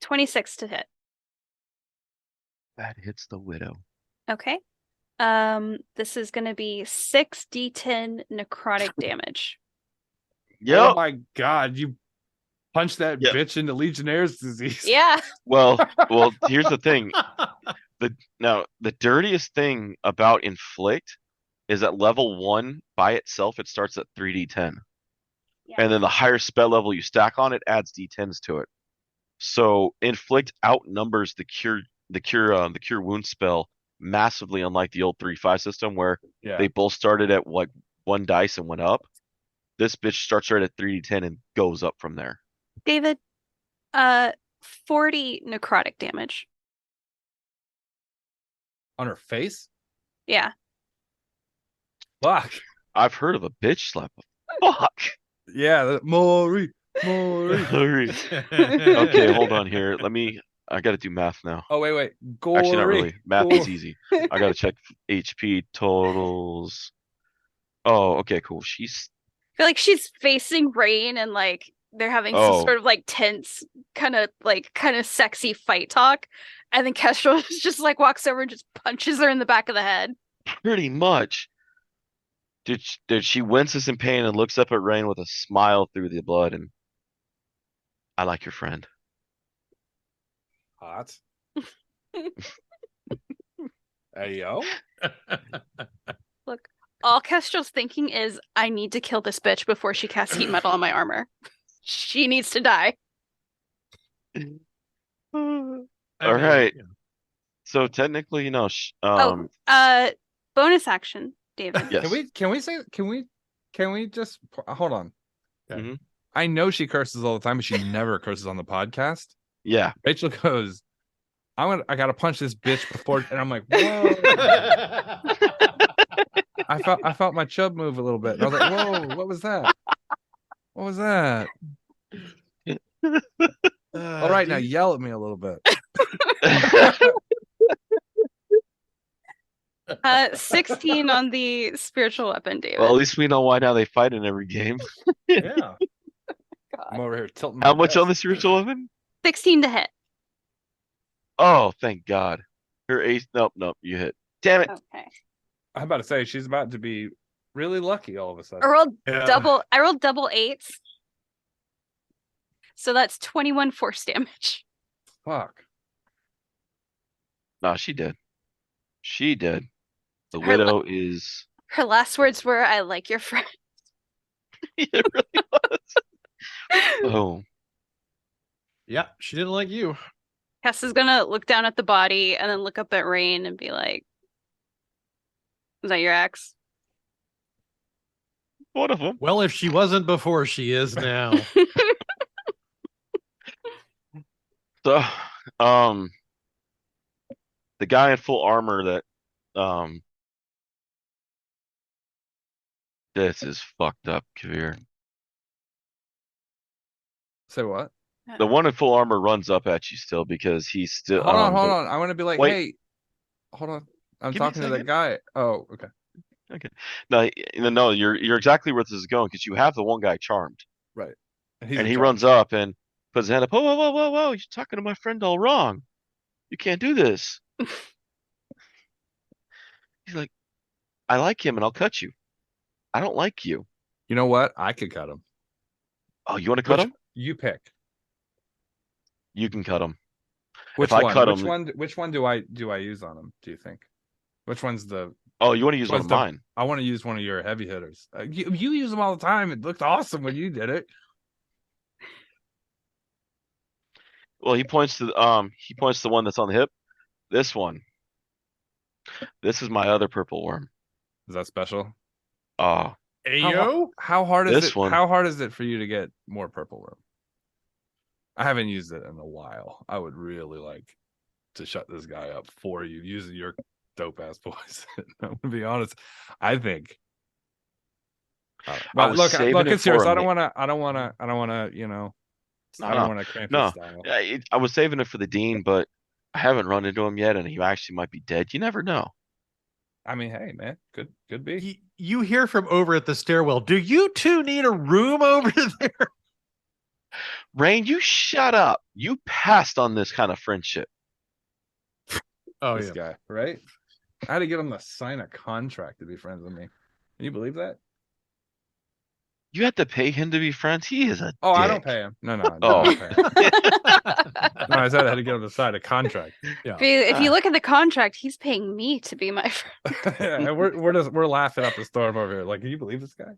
26 to hit. That hits the widow. Okay. This is going to be 6d10 necrotic damage. Oh my god, you punched that Yep. bitch into Legionnaire's disease. Yeah. Well, here's the thing. The dirtiest thing about inflict is at level 1 by itself it starts at 3d10. Yeah. And then the higher spell level you stack on it adds d10s to it. So inflict outnumbers the cure wound spell massively, unlike the old 3-5 system where Yeah. they both started at like 1 dice and went up. This bitch starts right at 3d10 and goes up from there. David, 40 necrotic damage. On her face? Yeah. Fuck. I've heard of a bitch slap. Fuck. Yeah, Maury. Hurry. Okay, hold on here. I gotta do math now. Oh wait. Actually, not Gory. really. Math is easy. I gotta check HP totals. Oh, okay, cool. She's I feel like she's facing Rain and like they're having some Oh. sort of like tense, kind of sexy fight talk. And then Kestrel just like walks over and just punches her in the back of the head. pretty much. Did she winces in pain and looks up at Rain with a smile through the blood and I like your friend. Hot. Hey yo. Look, all Kestrel's thinking is, I need to kill this bitch before she casts heat metal on my armor. She needs to die. All right. So technically, Bonus action, David. yes. Can we just hold on? Okay. Mhm. I know she curses all the time, but she never curses on the podcast. Yeah. Rachel goes, I gotta punch this bitch before, and I'm like, whoa. I felt my chub move a little bit. And I was like, whoa, what was that? What was that? All right, now yell at me a little bit. 16 on the spiritual weapon, David. Well, at least we know why now they fight in every game. Yeah. God. I'm over here tilting. How much on the spiritual weapon? 16 to hit. Oh, thank God. Her ace. Nope, you hit. Damn it. Okay. I'm about to say she's about to be really lucky all of a sudden. I rolled Yeah. I rolled double eights. So that's 21 force damage. Fuck. No, she did. She did. The Her widow is. Her last words were, I like your friend. It really was. Oh. Yeah, she didn't like you. Cass is gonna look down at the body and then look up at Rain and be like, is that your ex? One of them. Well, if she wasn't before, she is now. So, the guy in full armor that, this is fucked up, Kaeviir. Say what? The one in full armor runs up at you still because he's still. Hold on. I want to be like, Wait. hey, hold on. I'm Give me a talking to that second. guy. Oh, okay. No, you're exactly where this is going because you have the one guy charmed, Right. and in he charge. runs up and puts his hand up. Whoa! You're talking to my friend all wrong. You can't do this. He's like, I like him and I'll cut you. I don't like you. You know what? I could cut him. Oh, you want to cut him? You pick. You can cut him. Which If I one? cut which him- one? Which one do I use on him? Do you think? Which one's the? Oh, you want to use one What's of the- mine? I want to use one of your heavy hitters. You use them all the time. It looked awesome when you did it. Well, he points to the one that's on the hip. This one. This is my other purple worm. Is that special? Oh, Ayo. How hard is This it? one. How hard is it for you to get more purple worm? I haven't used it in a while. I would really like to shut this guy up for you using your dope ass voice. I'm gonna be honest. I think. I was look, saving it it's yours. for a I don't want to. You know, I don't want to cramp no. your style. I was saving it for the dean, but I haven't run into him yet, and he actually might be dead. You never know. I mean, hey, man, could be. You hear from over at the stairwell. Do you two need a room over there? Rain, you shut up. You passed on this kind of friendship. Oh This guy, right? I had to get him to sign a contract to be friends with me. Can you believe that? You have to pay him to be friends. He is a Oh, I dick. don't pay him. No, I Oh. don't pay him. No, I said I had to get him to sign a contract. Yeah. If you look at the contract, he's paying me to be my friend. And we're laughing up the storm over here. Like, can you believe this guy?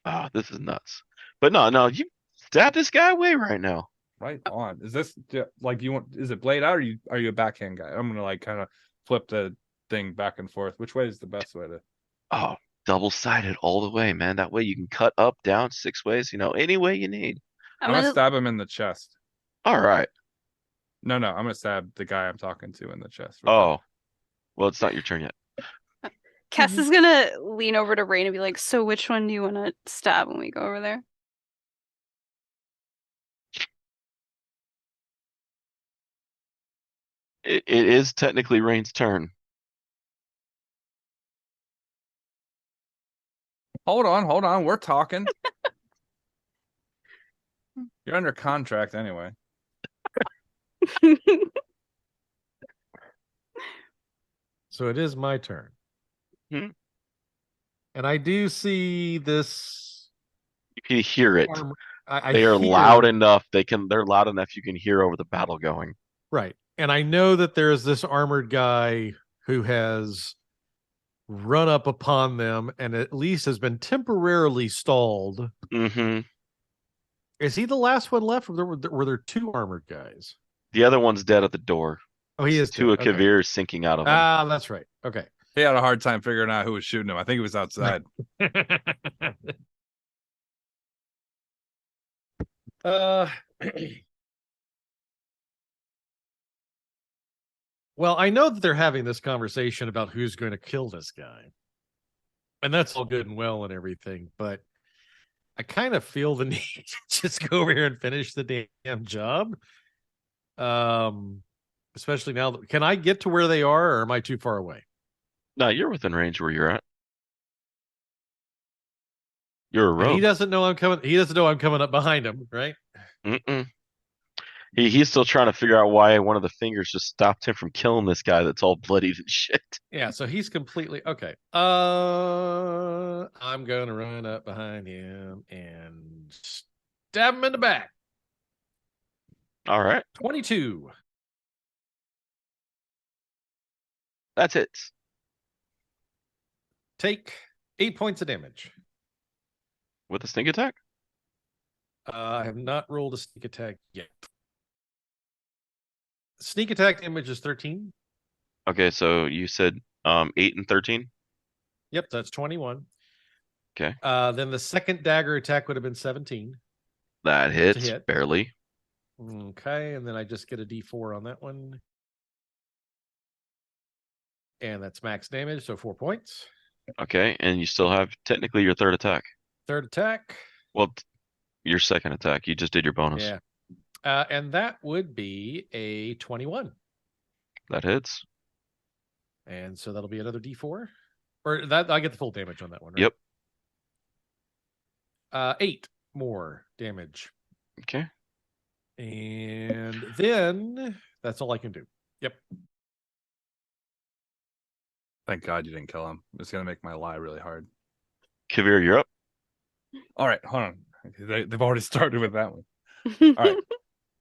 Oh, this is nuts. But no, you stab this guy away right now. Right on. Is this like you want? Is it blade out, or are you a backhand guy? I'm gonna like kind of flip the thing back and forth. Which way is the best way to? Oh, double-sided all the way, man. That way you can cut up, down, 6 ways. Any way you need. I'm gonna stab him in the chest. All right. No, I'm gonna stab the guy I'm talking to in the chest. Oh, well, it's not your turn yet. Cass is gonna lean over to Rain and be like, "So which one do you want to stab when we go over there?" It is technically Rain's turn. Hold on. We're talking. You're under contract anyway. So it is my turn. Hmm. And I do see this. You can hear it. I They are hear- loud enough. They're loud enough you can hear over the battle going. Right. And I know that there's this armored guy who has run up upon them and at least has been temporarily stalled. Mm-hmm. Is he the last one left? Or were there two armored guys? The other one's dead at the door. Oh, he is Two of dead. Okay. Kaeviir sinking out of him. Ah, that's right. Okay. He had a hard time figuring out who was shooting him. I think he was outside. Well, I know that they're having this conversation about who's going to kill this guy. And that's all good and well and everything, but I kind of feel the need to just go over here and finish the damn job. Especially now that, can I get to where they are or am I too far away? No, you're within range where you're at. You're a And rogue. he doesn't know I'm coming. He doesn't know I'm coming up behind him, right? Mm-mm. He's still trying to figure out why one of the fingers just stopped him from killing this guy that's all bloodied and shit. Yeah, so he's completely okay. I'm gonna run up behind him and stab him in the back. All right. 22. That's it. Take 8 points of damage. With a sneak attack? I have not rolled a sneak attack yet. Sneak attack damage is 13. Okay, so you said 8 and 13? Yep, that's 21. Okay. Then the second dagger attack would have been 17. That hits hit. barely. Okay, and then I just get a d4 on that one. And that's max damage, so 4 points. Okay, and you still have technically your third attack. Third attack. Well, your second attack. You just did your bonus. Yeah. And that would be a 21. That hits. And so that'll be another d4. Or that I get the full damage on that one, right? Yep. 8 more damage. Okay. And then that's all I can do. Yep. Thank God you didn't kill him. It's gonna make my lie really hard. Kaeviir, you're up. All right, hold on. They've already started with that one. All right.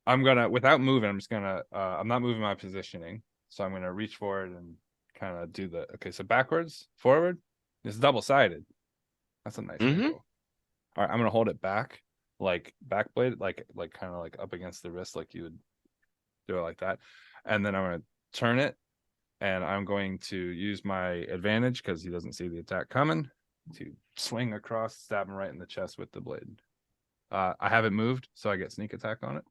I'm gonna, without moving, I'm just gonna I'm not moving my positioning. So I'm gonna reach forward and kind of do the so backwards, forward. It's double-sided. That's a nice angle. All right, I'm gonna hold it back, like back blade, like kind of like up against the wrist, like you would do it like that. And then I'm gonna turn it, and I'm going to use my advantage because he doesn't see the attack coming to swing across, stab him right in the chest with the blade. I haven't moved, so I get sneak attack on it.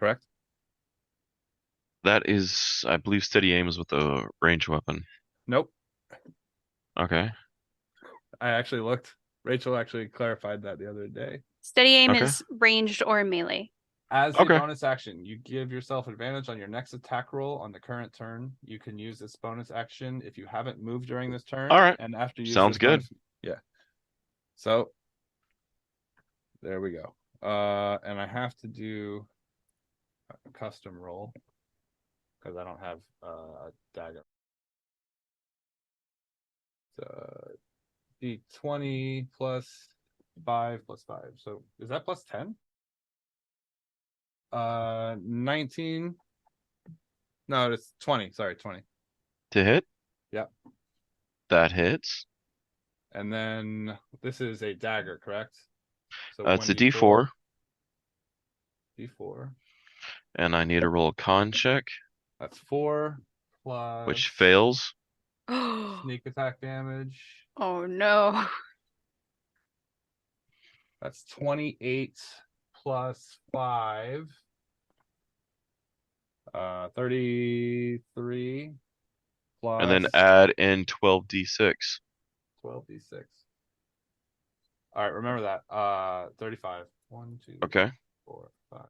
Correct? That is, I believe, steady aim is with the range weapon. Nope. Okay. I actually looked. Rachel actually clarified that the other day. Steady aim Okay. is ranged or melee. As a Okay. bonus action, you give yourself advantage on your next attack roll on the current turn. You can use this bonus action if you haven't moved during this turn. All right. And after you use Sounds this good. yeah. So there we go. And I have to do a custom roll because I don't have a dagger. So D20 plus 5 plus 5. So is that plus 10? 19. No, it's 20. Sorry, 20. To hit? Yep. That hits. And then this is a dagger, correct? So It's a 1d4. D4. D4. And I need to roll a con check, That's 4 plus which fails. sneak attack damage. Oh no. That's 28 plus 5. 33. plus and then add in 12d6. 12d6. All right, remember that. 35. 1, 2, Okay. 4, 5.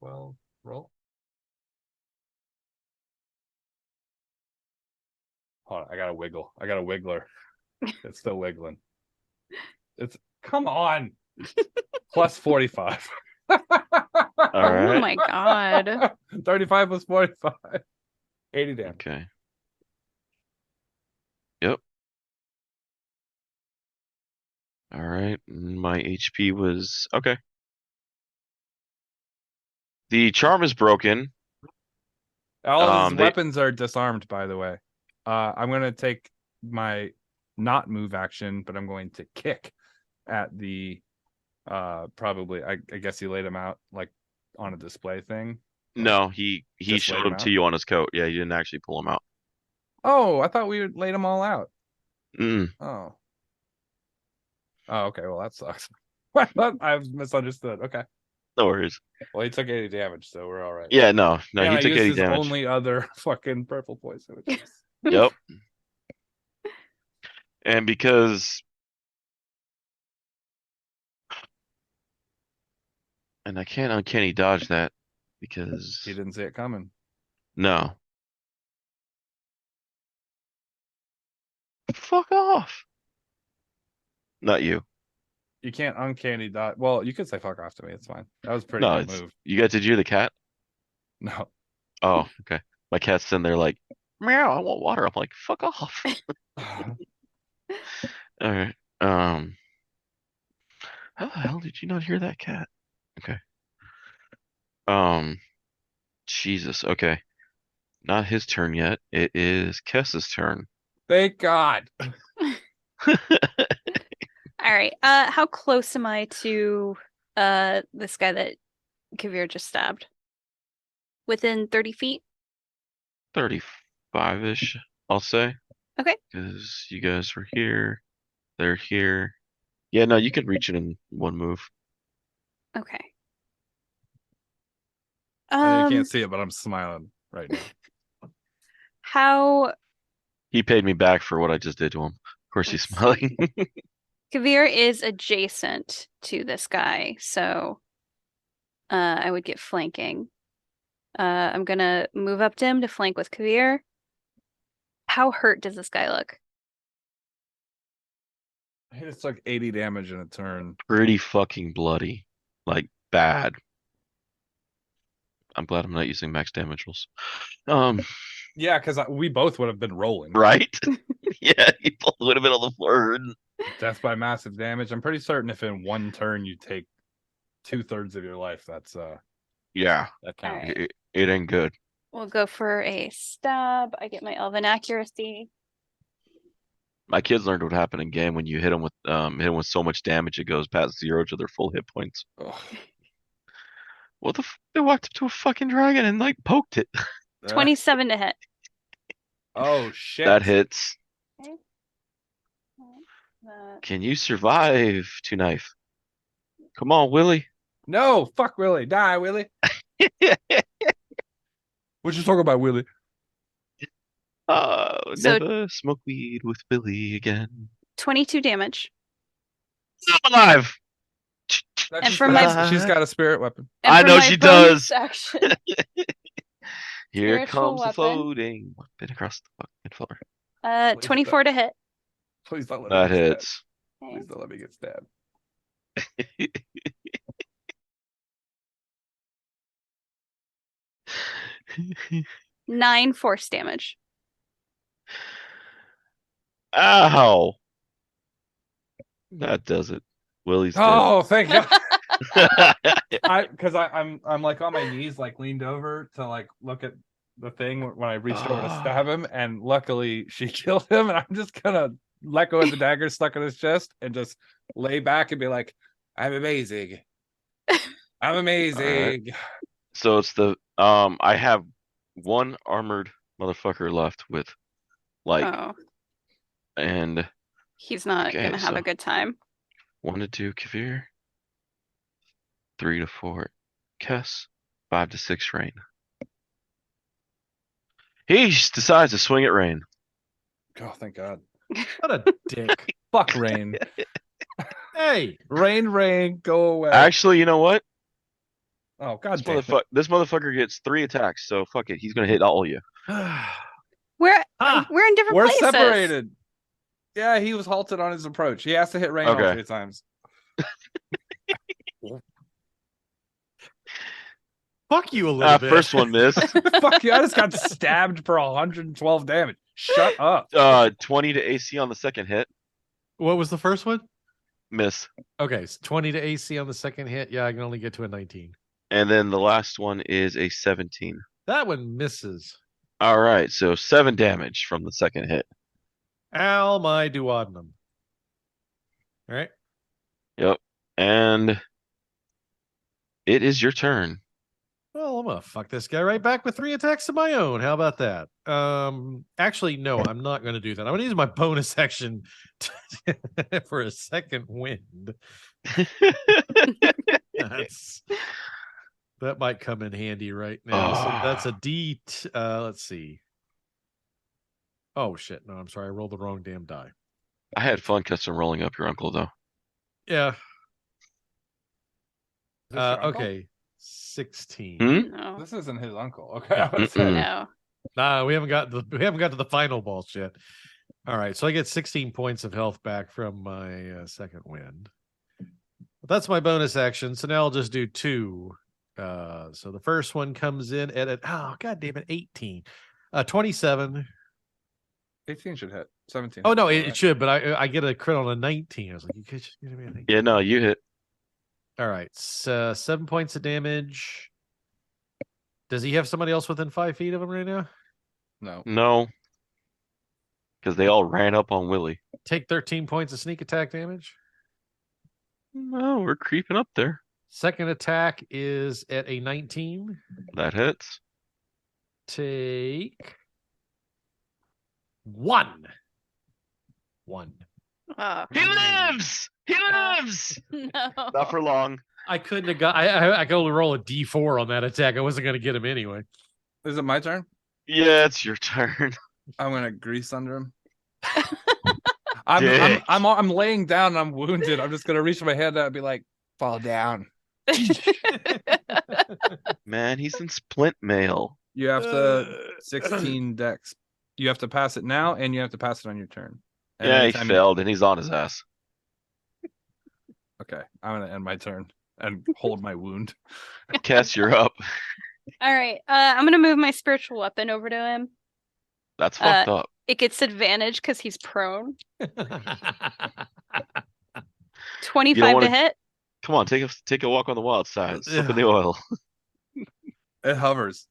12. Roll. Hold on, I got a wiggle. I got a wiggler. It's still wiggling. Come on. Plus 45. All Oh right. my god. 35 plus 45. 80 damage. Okay. Yep. All right. My HP was okay. The charm is broken. All of his They- weapons are disarmed, by the way. I'm going to take my not move action, but I'm going to kick at the probably I guess he laid him out like on a display thing. No, he Just laid showed him them out? to you on his coat. Yeah, you didn't actually pull him out. Oh, I thought we laid them all out. Mm. Oh. Oh, okay. Well, that sucks. I've misunderstood. Okay. No worries. Well, he took 80 damage, so we're all right. Yeah, no, And he I took used 80 his damage. only other fucking purple poison. Which is... Yep. And because I can't uncanny dodge that because He didn't see it coming. no. Fuck off. Not you. You can't uncanny dodge. Well, you could say fuck off to me. It's fine. That was a pretty No, good move. you got to do the cat? No. Oh, okay. My cat's sitting there like, meow, I want water. I'm like, fuck off. All right. How the hell did you not hear that cat? Okay. Jesus. Okay. Not his turn yet. It is Kess's turn. Thank God. All right. How close am I to this guy that Kaeviir just stabbed? Within 30 feet? 35-ish, I'll say. Okay. Because you guys were here. They're here. Yeah, no, you can reach it in one move. Okay. You can't see it, but I'm smiling right now. How He paid me back for what I just did to him. Of course he's Let's smiling. Kaeviir is adjacent to this guy, so I would get flanking. I'm gonna move up to him to flank with Kaeviir. How hurt does this guy look? He just took 80 damage in a turn. Pretty fucking bloody. Like, bad. I'm glad I'm not using max damage rules. Yeah, because we both would have been rolling. Right? Yeah, he would have been on the floor. Death by massive damage. I'm pretty certain if in one turn you take 2/3 of your life, that's Yeah, that counts. Alright. it ain't good. We'll go for a stab. I get my elven accuracy. My kids learned what happened in game when you hit them with so much damage it goes past 0 to their full hit points. Ugh. What the they walked up to a fucking dragon and like poked it. 27 to hit. Oh shit. That hits. Okay. Can you survive two knife? Come on, Willie. No, fuck Willie. Die, Willie. What you talking about, Willie? So- Never smoke weed with Billy again. 22 damage. I'm alive. And for my- she's got a spirit weapon. And I for know my she bonus does. Action, Here Spiritual comes the weapon. floating weapon across the fucking floor. 24 to hit. Please don't let That me get hits. stabbed. Please don't let me get stabbed. 9 force damage. Ow. That does it. Willie's Oh, thank God. dead. Because I'm like on my knees, like leaned over to like look at the thing when I reached over to stab him, and luckily she killed him, and I'm just gonna let go of the dagger stuck in his chest and just lay back and be like, I'm amazing. I'm amazing. So it's the I have one armored motherfucker left with like Oh, and he's not Okay, gonna have so- a good time. 1 to 2 Kaeviir, 3 to 4 Kess, 5 to 6 Rain. He just decides to swing at Rain. Oh, thank God. What a dick. Fuck Rain. Hey, Rain, go away. Actually, you know what? Oh, God This damn it. this motherfucker gets 3 attacks, so fuck it. He's gonna hit all of you. We're Ah, we're in different We're places. separated. Yeah, he was halted on his approach. He has to hit Rain all Okay. 3 times. fuck you a little bit. First one missed. Fuck you, I just got stabbed for 112 damage. Shut up. 20 to AC on the second hit. What was the first one? Miss. Okay, it's 20 to AC on the second hit. Yeah, I can only get to a 19. And then the last one is a 17. That one misses. All right, so 7 damage from the second hit. Ow, my duodenum. All right. Yep. And it is your turn. Well, I'm gonna fuck this guy right back with 3 attacks of my own. How about that? Actually, no, I'm not gonna do that. I'm gonna use my bonus action for a second wind. That might come in handy right now. So that's a D. Let's see. Oh shit! No, I'm sorry. I rolled the wrong damn die. I had fun custom rolling up your uncle though. Yeah. Is this your uncle? Okay. 16. No. This isn't his uncle. Okay. I was Mm-mm. No. Nah, we haven't got to the final boss yet. All right, so I get 16 points of health back from my second wind. But that's my bonus action. So now I'll just do 2. So the first one comes in at oh god damn it, 18. 27. 18 should hit. 17. Oh no, All it right. should, but I get a crit on a 19. I was like, you could just give me a 19. Yeah, no, you hit. All right, so 7 points of damage. Does he have somebody else within 5 feet of him right now? No. No. Because they all ran up on Willie. Take 13 points of sneak attack damage. No, we're creeping up there. Second attack is at a 19. That hits. Take 1. Oh, He lives! He lives! no. Not for long. I couldn't have got. I could only roll a D4 on that attack. I wasn't going to get him anyway. Is it my turn? Yeah, it's your turn. I'm gonna grease under him. Dick. I'm laying down and I'm wounded. I'm just gonna reach my hand out and be like, fall down. Man, he's in splint mail. You have to 16 dex. You have to pass it now and you have to pass it on your turn. And Yeah, he anytime you- failed and he's on his ass. Okay, I'm gonna end my turn and hold my wound. Cass, you're up. All right. I'm gonna move my spiritual weapon over to him. That's fucked up. It gets advantage because he's prone. 25 wanna- to hit. Come on, take a walk on the wild side. Slip in the oil. It hovers.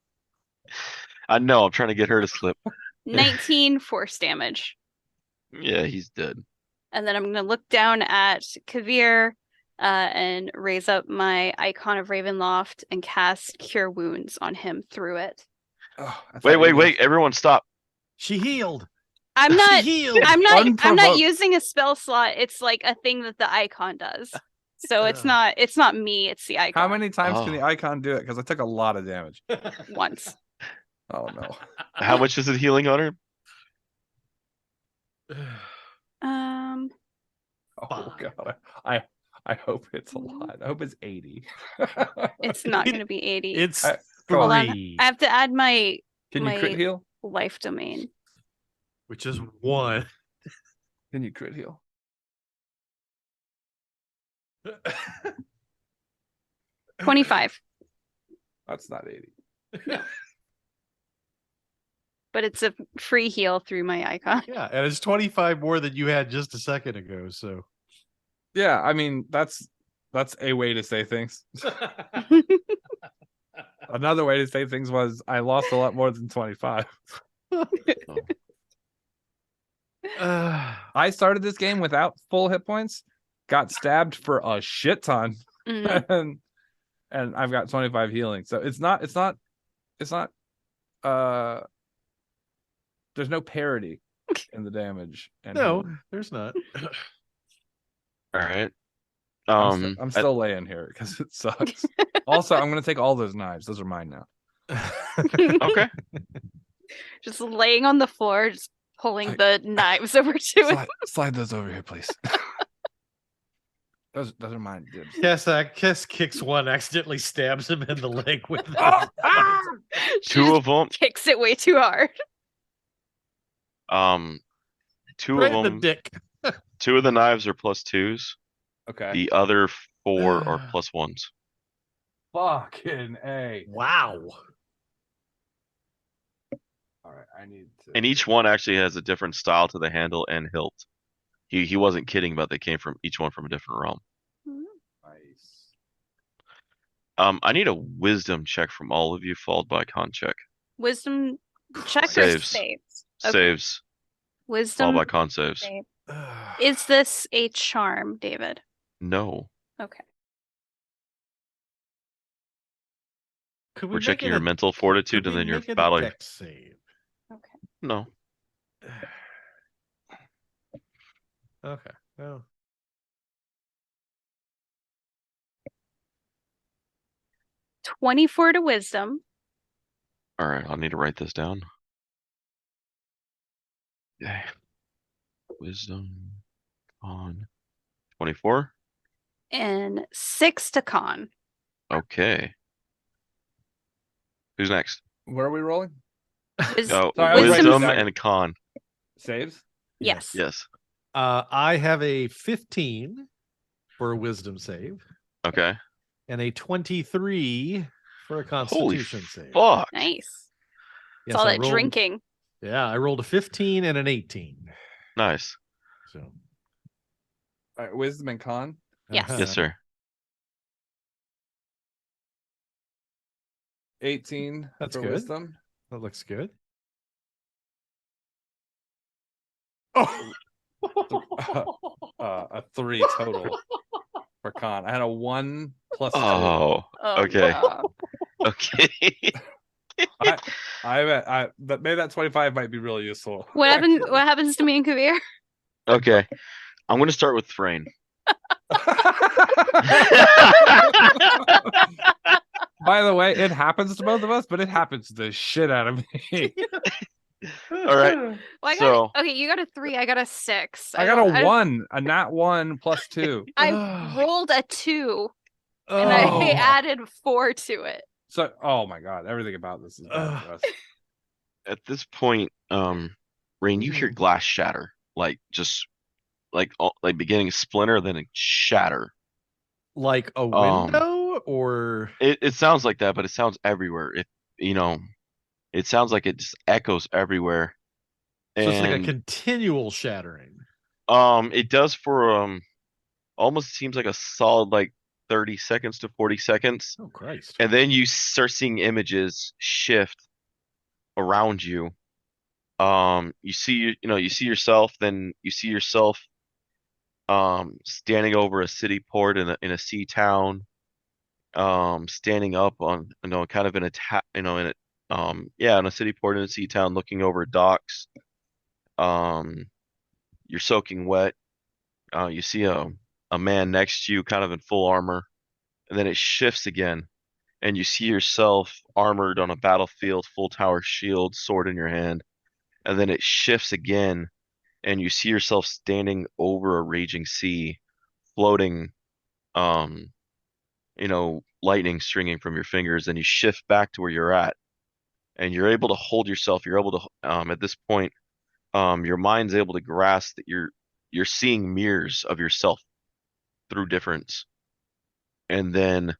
I know, I'm trying to get her to slip. 19 force damage. Yeah, he's dead. And then I'm gonna look down at Kaeviir and raise up my icon of Ravenloft and cast Cure Wounds on him through it. Oh, I thought Wait, everyone stop. She healed. I'm She not healed. I'm not Unprovoked. using a spell slot. It's like a thing that the icon does. So it's Ugh. not me, it's the icon. How many times can Oh. the icon do it? Because I took a lot of damage. Once. Oh no. How much is it healing on her? Um Oh god. I hope it's a lot. I hope it's 80. it's not gonna be 80. It's Come on. Hold on. 3, I have to add my Can you crit my- heal? life domain. which is 1. Can you crit heal? 25. That's not 80. But it's a free heal through my icon. Yeah, and it's 25 more than you had just a second ago. So Yeah, I mean that's a way to say things. Another way to say things was I lost a lot more than 25. I started this game without full hit points, got stabbed for a shit ton, Mhm. and I've got 25 healing. So it's not there's no parity in the damage. And no, healing. there's not. All right. I'm still laying here because it sucks. Also, I'm gonna take all those knives. Those are mine now. Okay. Just laying on the floor, just pulling the knives over to it. Slide those over here, please. Those are mine, dibs. Kess kicks one, accidentally stabs him in the leg with it. She Two just of them. kicks it way too hard. Two Right of in the them. dick. Two of the knives are +2s. Okay. The other 4 are +1s. Fucking A. Wow. All right, I need to. And each one actually has a different style to the handle and hilt. He wasn't kidding about they came from each one from a different realm. Nice. I need a wisdom check from all of you, followed by a con check. Wisdom check or Saves. saves? Okay. Saves, Wisdom followed by con saves. save. Is this a charm, David? No. Okay. Could We're make checking it your a- mental fortitude could and we then your make it a battle. dex save? Okay. No. Okay. Well, 24 to wisdom. All right, I'll need to write this down. Okay. Wisdom on 24. And 6 to con. Okay. Who's next? Where are we rolling? Oh, Sorry, I was writing wisdom this down. and con. Saves? Yes. Yes. I have a 15 for a wisdom save Okay. and a 23 for a Holy constitution save. fuck. Nice. It's Yes, all I that rolled- drinking. Yeah, I rolled a 15 and an 18. Nice. So All right, wisdom and con. Yes. uh-huh. Yes, sir. 18 That's for good. wisdom. That looks good. A 3 total for con. I had a 1 plus 2. Oh, Oh, okay. wow. Okay. But maybe that 25 might be really useful. What happens to me and Kaeviir? Okay. I'm going to start with Thrain. By the way, it happens to both of us, but it happens to the shit out of me. All right. Well, I got So- okay, you got a 3, I got a 6. I got don't- a 1, a nat 1 plus 2. I rolled a 2 Oh. and I added 4 to it. So, oh my god, everything about this is bad for us. At this point, Rain, you hear glass shatter, like just like beginning to splinter, then it shatter. Like a window or It sounds like that, but it sounds everywhere. It sounds like it just echoes everywhere. so it's like a And continual shattering. it does for almost seems like a solid like 30 seconds to 40 seconds. Oh Christ. And then you start seeing images shift around you. You see yourself, then you see yourself standing over a city port in a sea town, standing up on kind of in a city port in a sea town, looking over docks. You're soaking wet. You see a man next to you, kind of in full armor, and then it shifts again, and you see yourself armored on a battlefield, full tower shield, sword in your hand, and then it shifts again, and you see yourself standing over a raging sea, floating, lightning stringing from your fingers, and you shift back to where you're at, and you're able to hold yourself. You're able to, at this point, your mind's able to grasp that you're seeing mirrors of yourself through difference, and then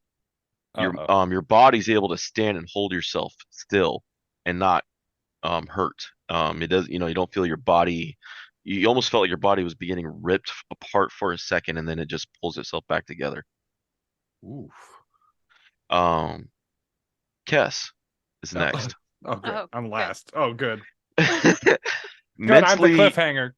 your body's able to stand and hold yourself still and not hurt. It does, you don't feel your body. You almost felt like your body was beginning ripped apart for a second, and then it just pulls itself back together. Oof. Kess is next. Oh, good. Oh, I'm good. last. Oh, good. Good. I'm the Mentally, cliffhanger.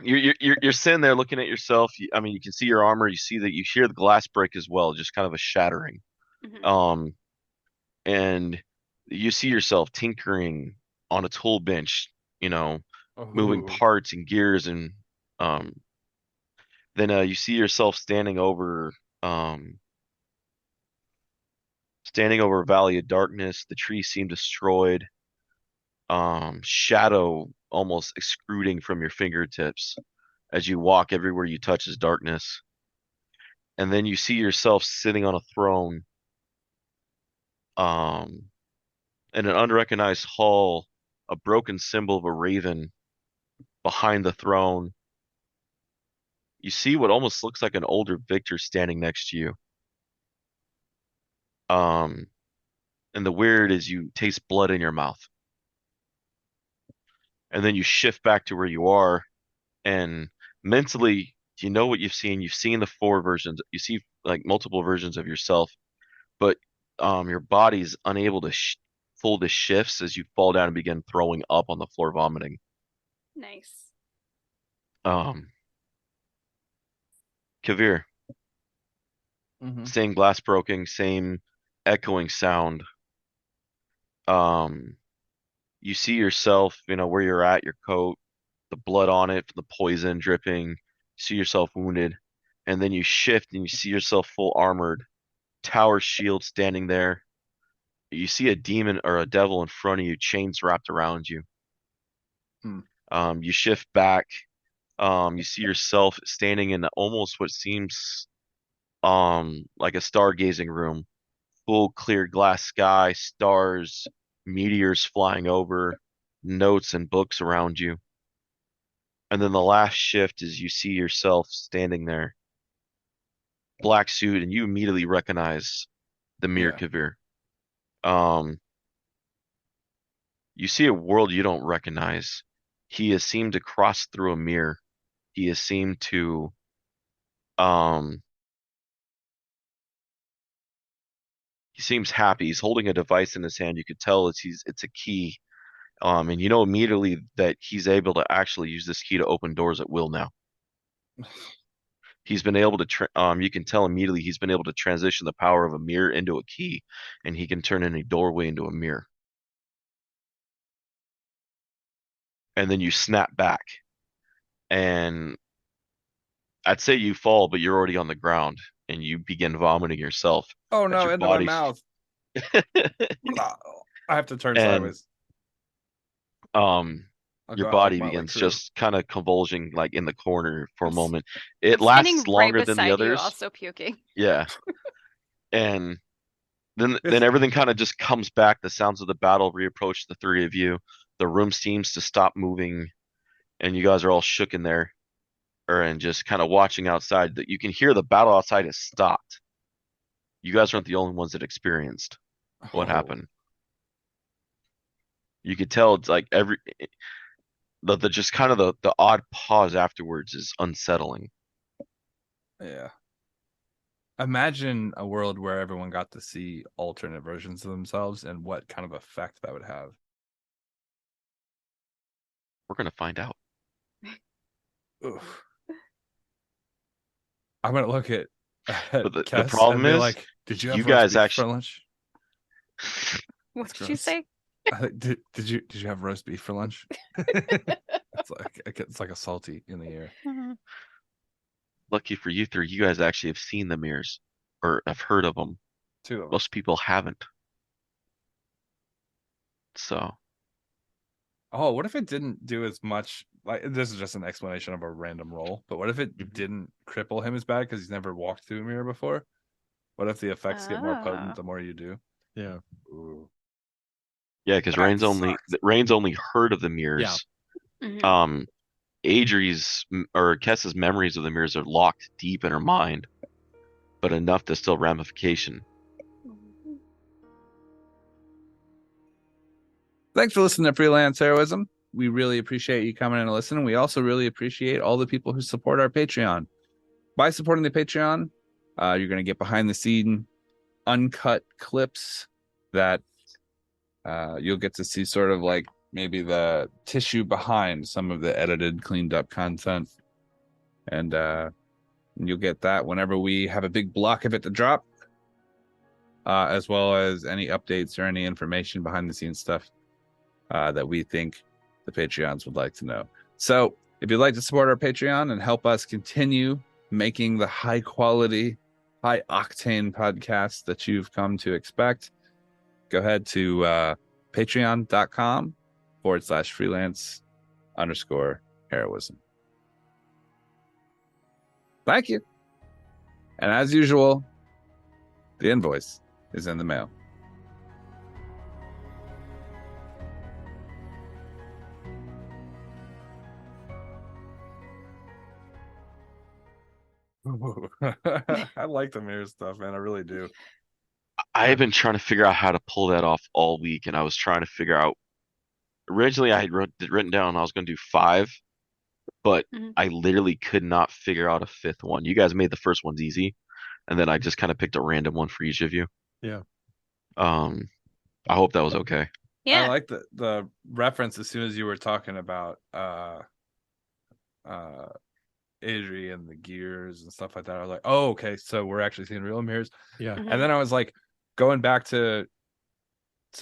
you're sitting there looking at yourself. You can see your armor. You see that you hear the glass break as well, just kind of a shattering. Mhm. And you see yourself tinkering on a tool bench, moving Ooh. parts and gears, and then you see yourself standing over a valley of darkness. The trees seem destroyed. shadow almost extruding from your fingertips as you walk. Everywhere you touch is darkness. And then you see yourself sitting on a throne, um, in an unrecognized hall, a broken symbol of a raven behind the throne. You see what almost looks like an older Victor standing next to you. Um, and the weird is you taste blood in your mouth. And then you shift back to where you are, and mentally, you know what you've seen. You've seen the four versions. You see like multiple versions of yourself, but your body's unable to fold the shifts as you fall down and begin throwing up on the floor, vomiting. Nice. Kaeviir, Mhm. same glass broken, same echoing sound. Um, you see yourself, where you're at, your coat, the blood on it, the poison dripping. You see yourself wounded, and then you shift and you see yourself full armored, tower shield standing there. You see a demon or a devil in front of you, chains wrapped around you. Hmm. You shift back. You see yourself standing in almost what seems like a stargazing room, full clear glass sky, stars, meteors flying over, notes and books around you. And then the last shift is you see yourself standing there, black suit, and you immediately recognize the Mir Yeah. Kaeviir. Um, you see a world you don't recognize. He has seemed to cross through a mirror. He has seemed to um he seems happy. He's holding a device in his hand. You could tell it's a key. And you know immediately that he's able to actually use this key to open doors at will now. He's been able to you can tell immediately he's been able to transition the power of a mirror into a key, and he can turn any doorway into a mirror. And then you snap back, and I'd say you fall, but you're already on the ground, and you begin vomiting yourself Oh as no, your into my body mouth. I have to turn and sideways. um I'll your go out like body Motley begins Crue. just kind of convulsing like in the corner for a I'm moment. It lasts standing right longer than the beside you, others. also puking. Yeah. And then It's everything kind of just comes back. The sounds of the battle reapproach the three of you. The room seems to stop moving, and you guys are all shook in there, and just kind of watching outside. That you can hear the battle outside has stopped. You guys aren't the only ones that experienced what happened. You could tell it's like the just kind of the odd pause afterwards is unsettling. Yeah. Imagine a world where everyone got to see alternate versions of themselves and what kind of effect that would have. We're gonna find out. Oof. I'm gonna look at But the Kess problem and be is, like, "Did you you have roast guys beef actually for lunch?" What That's did you gross. say? Did you have roast beef for lunch? It's like a salty in the air. lucky for you three, you guys actually have seen the mirrors or have heard of them. Two of them. Most people haven't. So Oh, what if it didn't do as much? Like, this is just an explanation of a random roll, but what if it Mhm. didn't cripple him as bad because he's never walked through a mirror before? What if the effects get more potent Oh. the more you do? Yeah. Ooh. yeah, because That sucks. Rain's only heard of the mirrors. Mhm. Adri's or Kessa's memories of the mirrors are locked deep in her mind, but enough to still ramification. Thanks for listening to Freelance Heroism. We really appreciate you coming in and listening. We also really appreciate all the people who support our Patreon. By supporting the Patreon, you're going to get behind the scene uncut clips that you'll get to see sort of like maybe the tissue behind some of the edited, cleaned up content. And you'll get that whenever we have a big block of it to drop, as well as any updates or any information behind the scenes stuff that we think the Patreons would like to know. So if you'd like to support our Patreon and help us continue making the high quality, high octane podcast that you've come to expect, go ahead to patreon.com /freelance_heroism. Thank you. And as usual, the invoice is in the mail. I like the mirror stuff, man. I really do. I've been trying to figure out how to pull that off all week, and I was trying to figure out. Originally, I had written down I was going to do 5, but Mhm. I literally could not figure out a 5th one. You guys made the first ones easy, and then I just kind of picked a random one for each of you. Yeah. I hope that was okay. Yeah. I like the reference as soon as you were talking about Adri and the gears and stuff like that. I was like, oh, okay, so we're actually seeing real mirrors. Yeah. Mhm. And then I was like going back to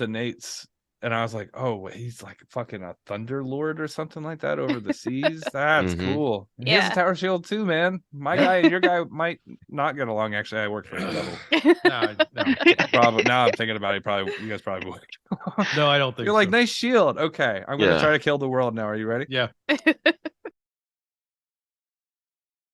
Nate's, and I was like, oh, he's like fucking a thunder lord or something like that over the seas. That's Mhm. cool. He has Yeah. a tower shield too, man. My guy and your guy might not get along. Actually, I work for the devil. No, Probably now I'm thinking about it. You guys probably would. no, I don't think You're like, so. nice shield. Okay, I'm gonna Yeah. try to kill the world now. Are you ready? Yeah.